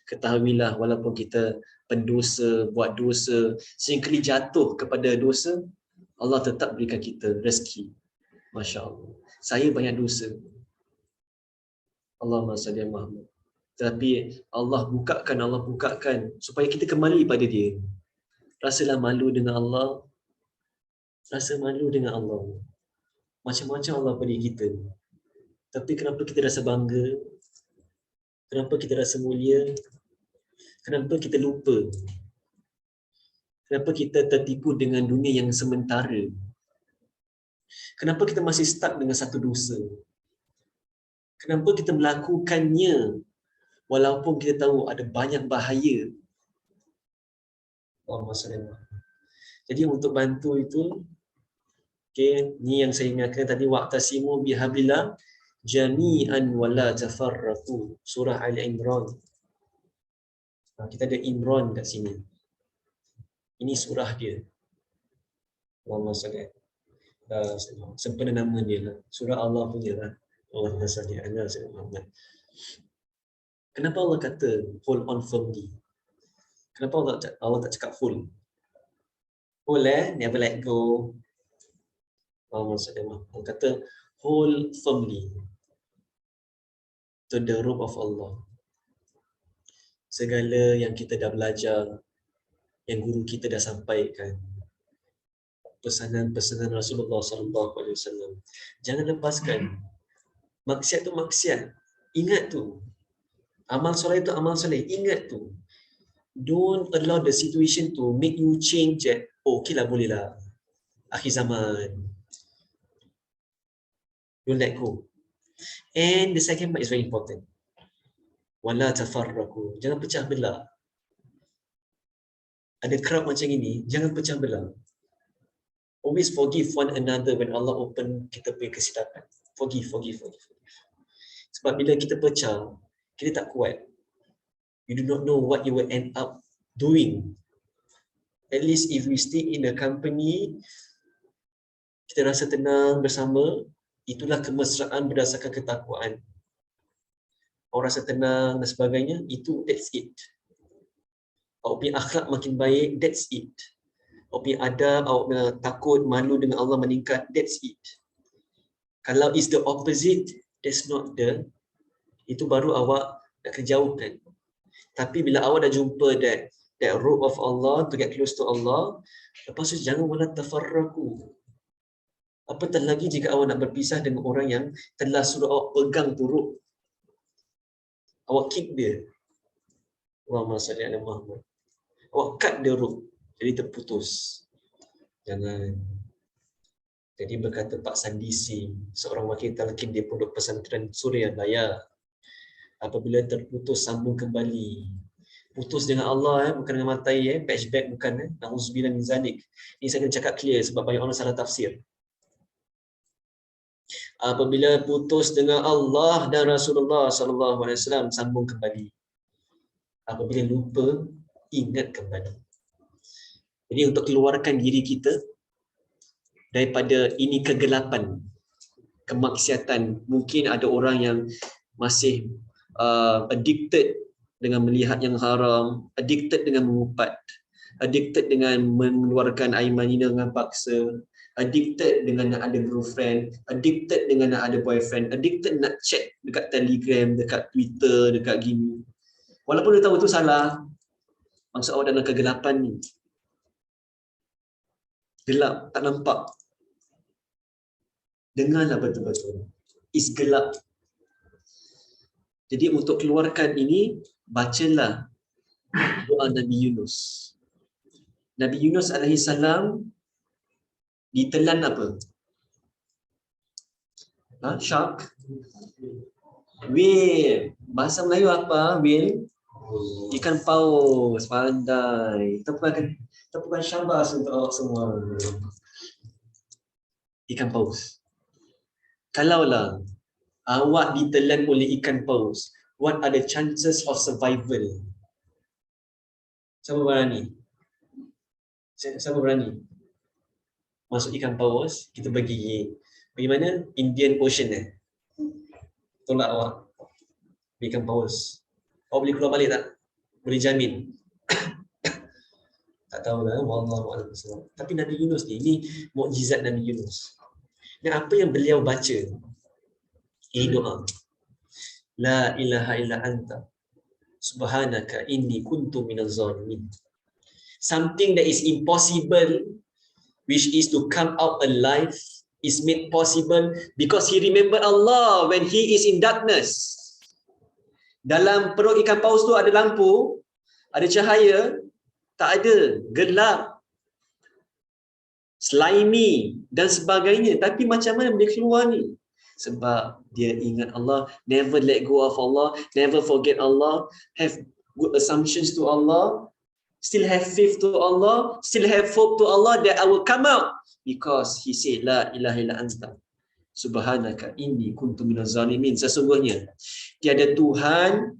Ketahuilah walaupun kita pendosa, buat dosa, sehingga jatuh kepada dosa, Allah tetap berikan kita rezeki. Masya Allah. Saya banyak dosa. Allahumma salli ala Muhammad. Tetapi Allah bukakan supaya kita kembali pada Dia. Rasalah malu dengan Allah. Rasa malu dengan Allah. Macam-macam Allah beri kita. Tapi kenapa kita rasa bangga? Kenapa kita rasa mulia? Kenapa kita lupa? Kenapa kita tertipu dengan dunia yang sementara? Kenapa kita masih stuck dengan satu dosa? Kenapa kita melakukannya walaupun kita tahu ada banyak bahaya? Allahumma salli. Jadi untuk bantu itu, Okey, ni yang saya ingatkan tadi, wa'tasimu bihablillah jami'an wala tafarraqu, surah Ali Imran. Kita ada Imran kat sini. Ini surah dia. Allahumma salli sempena nama dia lah. Surah Allah punya lah. Allahumma salli ala sayyidina Muhammad. Kenapa Allah kata hold on firmly? Kenapa Allah tak cakap hold? Hold never let go. Allahumma salli ala Muhammad. Allah kata hold firmly to the rope of Allah. Segala yang kita dah belajar, yang guru kita dah sampaikan, pesanan-pesanan Rasulullah SAW, jangan lepaskan. Maksiat tu maksiat, ingat tu. Amal soleh tu amal soleh, ingat tu. Don't allow the situation to make you change that, okay lah, boleh lah, akhir zaman. Don't let go. And the second part is very important. Wala tafarraqu, jangan pecah belah. Ada crowd macam ini, jangan pecah belah. Always forgive one another when Allah open kita punya kesilapan. Forgive. Sebab bila kita pecah, kita tak kuat. You do not know what you will end up doing. At least if we stay in a company, kita rasa tenang bersama, itulah kemesraan berdasarkan ketakwaan. Orang rasa tenang dan sebagainya, that's it. Awak punya akhlak makin baik, that's it. Awak punya adab, awak punya takut, malu dengan Allah meningkat, that's it. Kalau is the opposite, that's not the, itu baru awak nak kejauhkan. Tapi bila awak dah jumpa that rope of Allah, to get close to Allah, lepas tu jangan wala tafarraqu. Apatah lagi jika awak nak berpisah dengan orang yang telah suruh awak pegang tu rope. Awak kick dia. Allahumma salli ala Muhammad. Awak cut dia rope, jadi terputus. Jangan. Jadi berkata Pak Sandi Singh, seorang wakil talqin di Pondok Pesantren Suryadaya, apabila terputus sambung kembali. Putus dengan Allah, bukan dengan matai, patchback bukan. Na'udzubillah min zalik. Ini saya kena cakap clear sebab banyak orang salah tafsir. Apabila putus dengan Allah dan Rasulullah SAW, sambung kembali. Apabila lupa, ingat kembali. Jadi untuk keluarkan diri kita daripada ini kegelapan, kemaksiatan. Mungkin ada orang yang masih addicted dengan melihat yang haram, addicted dengan mengupat, addicted dengan mengeluarkan air mani dengan paksa, addicted dengan nak ada girlfriend, addicted dengan nak ada boyfriend, addicted nak chat dekat Telegram, dekat Twitter, dekat gini. Walaupun dia tahu itu salah, maksud awak dalam kegelapan ni. Gelap, tak nampak. Dengarlah betul-betul. Is gelap. Jadi untuk keluarkan ini, bacalah doa Nabi Yunus. Nabi Yunus alaihi salam ditelan apa? Shark. Whale. Bahasa Melayu apa? Whale. Ikan paus. Pandai. Tepukan syabas untuk awak semua. Ikan paus. Kalaulah awak ditelan oleh ikan paus, what are the chances of survival? Siapa berani? Siapa berani? Masuk ikan paus, kita pergi mana? Indian Ocean tolak awak ikan paus. Awak boleh keluar balik tak? Boleh jamin? Tak tahulah, wallahu a'lam. Tapi Nabi Yunus ni, ini mukjizat Nabi Yunus. Dan apa yang beliau baca? Ini doa. La ilaha illa anta subhanaka inni kuntu minaz zalimin. Something that is impossible, which is to come out alive, is made possible because he remembered Allah when he is in darkness. Dalam perut ikan paus tu ada lampu, ada cahaya, tak ada, gelap, slimy dan sebagainya. Tapi macam mana boleh keluar ni? Sebab dia ingat Allah, never let go of Allah, never forget Allah, have good assumptions to Allah, still have faith to Allah, still have hope to Allah that I will come out, because he said la ilaha illa anta subhanaka inni kuntu minaz zalimin. Sesungguhnya tiada Tuhan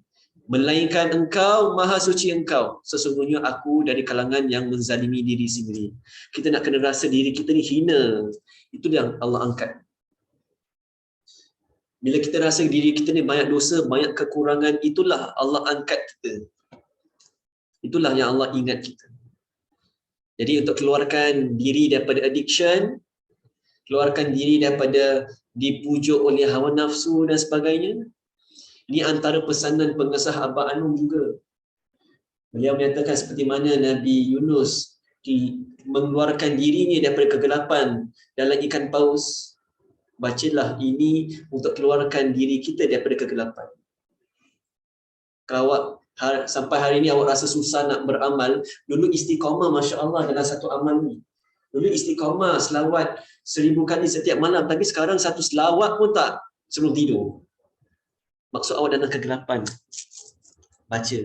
melainkan engkau, maha suci engkau, sesungguhnya aku dari kalangan yang menzalimi diri sendiri. Kita nak kena rasa diri kita ni hina, itu yang Allah angkat. Bila kita rasa diri kita ni banyak dosa, banyak kekurangan, itulah Allah angkat kita. Itulah yang Allah ingat kita. Jadi untuk keluarkan diri daripada addiction, keluarkan diri daripada dipujuk oleh hawa nafsu dan sebagainya, ini antara pesanan pengesah Abah Anum juga. Beliau menyatakan seperti mana Nabi Yunus mengeluarkan dirinya daripada kegelapan dalam ikan paus. Bacalah ini untuk keluarkan diri kita daripada kegelapan. Kalau awak sampai hari ini awak rasa susah nak beramal, dulu istiqamah Masya Allah dalam satu amal ni. Dulu istiqamah selawat 1000 kali setiap malam, tapi sekarang satu selawat pun tak sebelum tidur. Maksud awak dalam kegelapan. Baca.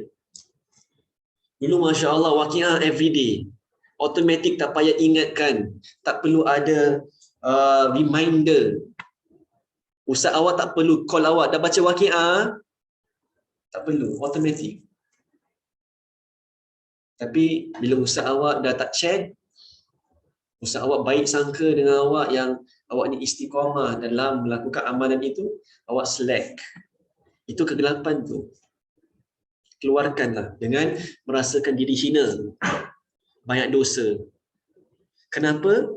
Dulu Masya Allah waqiah everyday. Automatic, tak payah ingatkan. Tak perlu ada reminder. Ustaz awak tak perlu call awak. Dah baca waqiah? Tak perlu. Automatic. Tapi bila ustaz awak dah tak check, ustaz awak baik sangka dengan awak yang awak ni istiqamah dalam melakukan amalan itu, awak slack. Itu kegelapan tu. Keluarkanlah dengan merasakan diri hina, banyak dosa. Kenapa?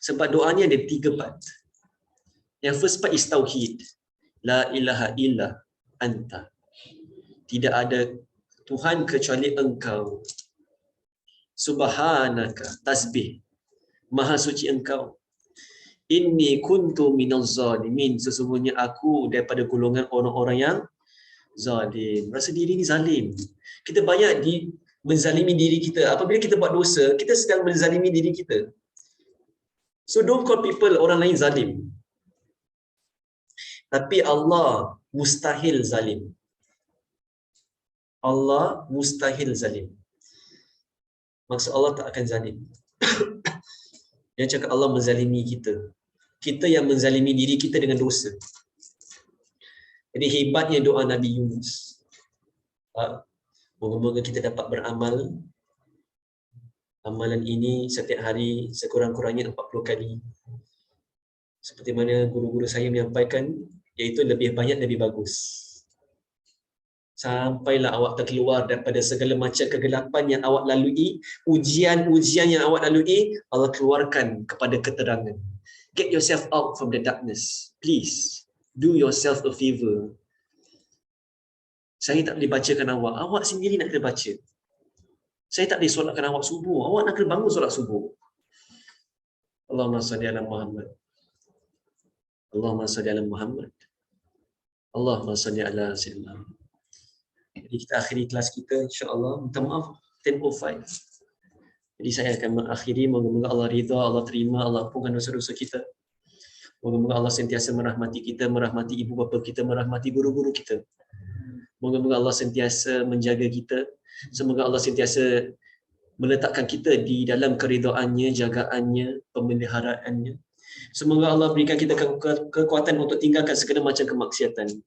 Sebab doanya ada 3 part. Yang first part is tauhid. La ilaha illa anta. Tidak ada Tuhan kecuali engkau. Subhanaka, tasbih. Maha suci engkau. Inni kuntu minaz zalimin. Sesungguhnya aku daripada golongan orang-orang yang zalim. Rasa diri ni zalim. Kita banyak menzalimi diri kita. Apabila kita buat dosa, kita sedang menzalimi diri kita. So don't call people orang lain zalim. Tapi Allah mustahil zalim. Allah mustahil zalim. Maksud Allah tak akan zalim. Yang cakap Allah menzalimi kita. Kita yang menzalimi diri kita dengan dosa. Jadi hebatnya doa Nabi Yunus. Moga-moga kita dapat beramal. Amalan ini setiap hari sekurang-kurangnya 40 kali. Seperti mana guru-guru saya menyampaikan, iaitu lebih banyak lebih bagus. Sampailah awak terkeluar daripada segala macam kegelapan yang awak lalui, ujian-ujian yang awak lalui, Allah keluarkan kepada keterangan. Get yourself out from the darkness. Please, do yourself a favor. Saya tak boleh bacakan awak. Awak sendiri nak kena baca. Saya tak boleh solatkan awak subuh. Awak nak kena bangun solat subuh. Allahumma salli ala Muhammad. Allahumma salli ala Muhammad. Allahumma salli ala Sayyidina. Jadi kita akhiri kelas kita insya-Allah. Minta maaf 10:05. Jadi saya akan mengakhiri. Moga-moga Allah ridha, Allah terima, Allah ampunkan dosa-dosa kita. Moga-moga Allah sentiasa merahmati kita, merahmati ibu bapa kita, merahmati guru-guru kita. Moga-moga Allah sentiasa menjaga kita. Semoga Allah sentiasa meletakkan kita di dalam keridhaannya, jagaannya, pemeliharaannya. Semoga Allah berikan kita kekuatan untuk tinggalkan segala macam kemaksiatan.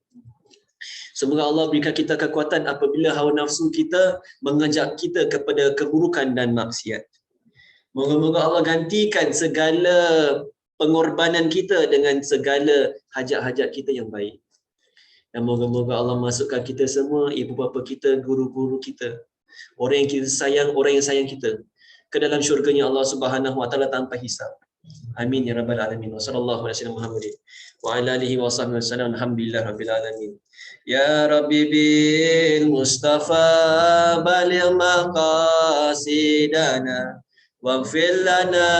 Semoga Allah berikan kita kekuatan apabila hawa nafsu kita mengajak kita kepada keburukan dan maksiat. Moga-moga Allah gantikan segala pengorbanan kita dengan segala hajat-hajat kita yang baik. Dan moga-moga Allah masukkan kita semua, ibu bapa kita, guru-guru kita, orang yang kita sayang, orang yang sayang kita, ke dalam syurganya Allah Subhanahu wa taala tanpa hisab. Amin ya rabbal alamin. Wassallallahu ala sayyidina Muhammadin wa ala alihi wa sahbihi wasallam. Alhamdulillahirabbil alamin. Ya Rabbi bil Mustafa baligh maqasidana waghfir lana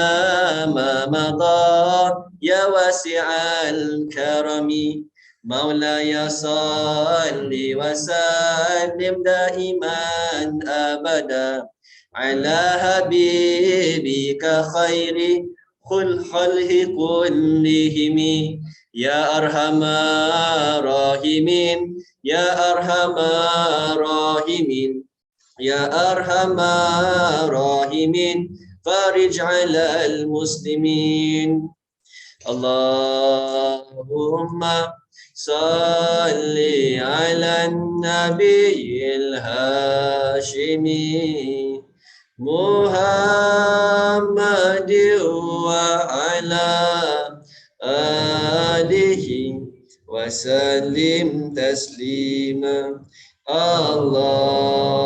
ma madha ya wasi'al karami. Maulaya salli wa sallim daiman abada ala habibika khairi khulhi kullihimi ya arhamar rahimin ya arhamar rahimin Ya Arhamar Rahimin farij 'alal muslimin. Allahumma salli 'alan nabiyil hashimi Muhammadin wa ala alihi wa sallim taslima. Allahumma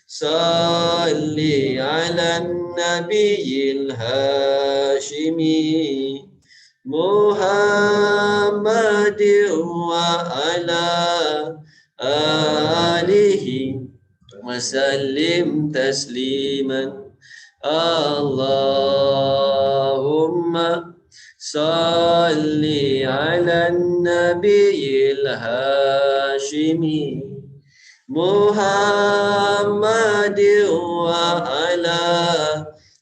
salli ala nabiyil hashimi Muhammadin wa ala alihi wa sallim tasliman. Allahumma salli ala nabiyil hashimi Muhammadin wa ala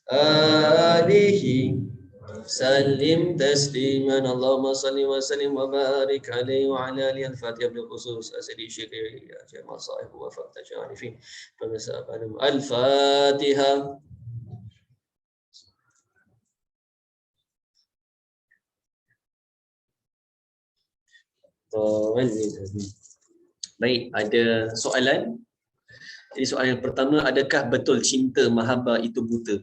alihi sallim tasliman. Allahumma salli wa sallim wa barik alaihi wa ala alihi. Al-Fatihah bil khusus asadi syekh ya jamaah sahib wa faqta jarifin pemirsa pada Al-Fatihah. Baik, ada soalan? Jadi soalan yang pertama, adakah betul cinta mahabbah itu buta?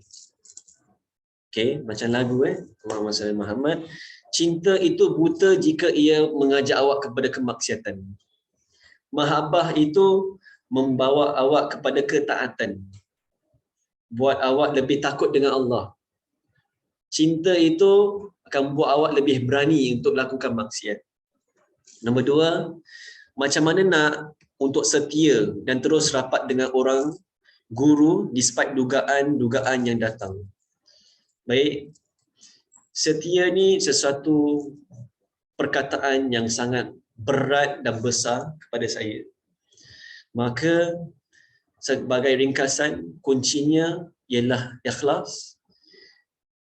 Okey, macam lagu Allahumma salli Muhammad. Cinta itu buta jika ia mengajak awak kepada kemaksiatan. Mahabbah itu membawa awak kepada ketaatan. Buat awak lebih takut dengan Allah. Cinta itu akan buat awak lebih berani untuk melakukan maksiat. Nombor dua, macam mana nak untuk setia dan terus rapat dengan orang guru despite dugaan-dugaan yang datang. Baik, setia ni sesuatu perkataan yang sangat berat dan besar kepada saya. Maka sebagai ringkasan, kuncinya ialah ikhlas,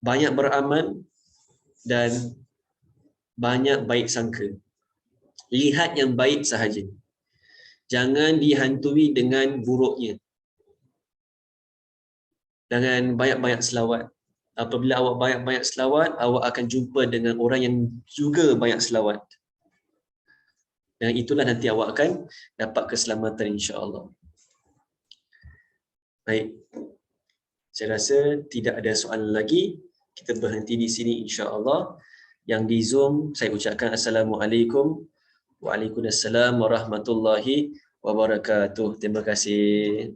banyak beramal dan banyak baik sangka. Lihat yang baik sahaja. Jangan dihantui dengan buruknya. Dengan banyak-banyak selawat. Apabila awak banyak-banyak selawat, awak akan jumpa dengan orang yang juga banyak selawat. Dan itulah nanti awak akan dapat keselamatan insya-Allah. Baik. Saya rasa tidak ada soalan lagi. Kita berhenti di sini insya-Allah. Yang di Zoom saya ucapkan Assalamualaikum. Waalaikumsalam warahmatullahi wabarakatuh. Terima kasih.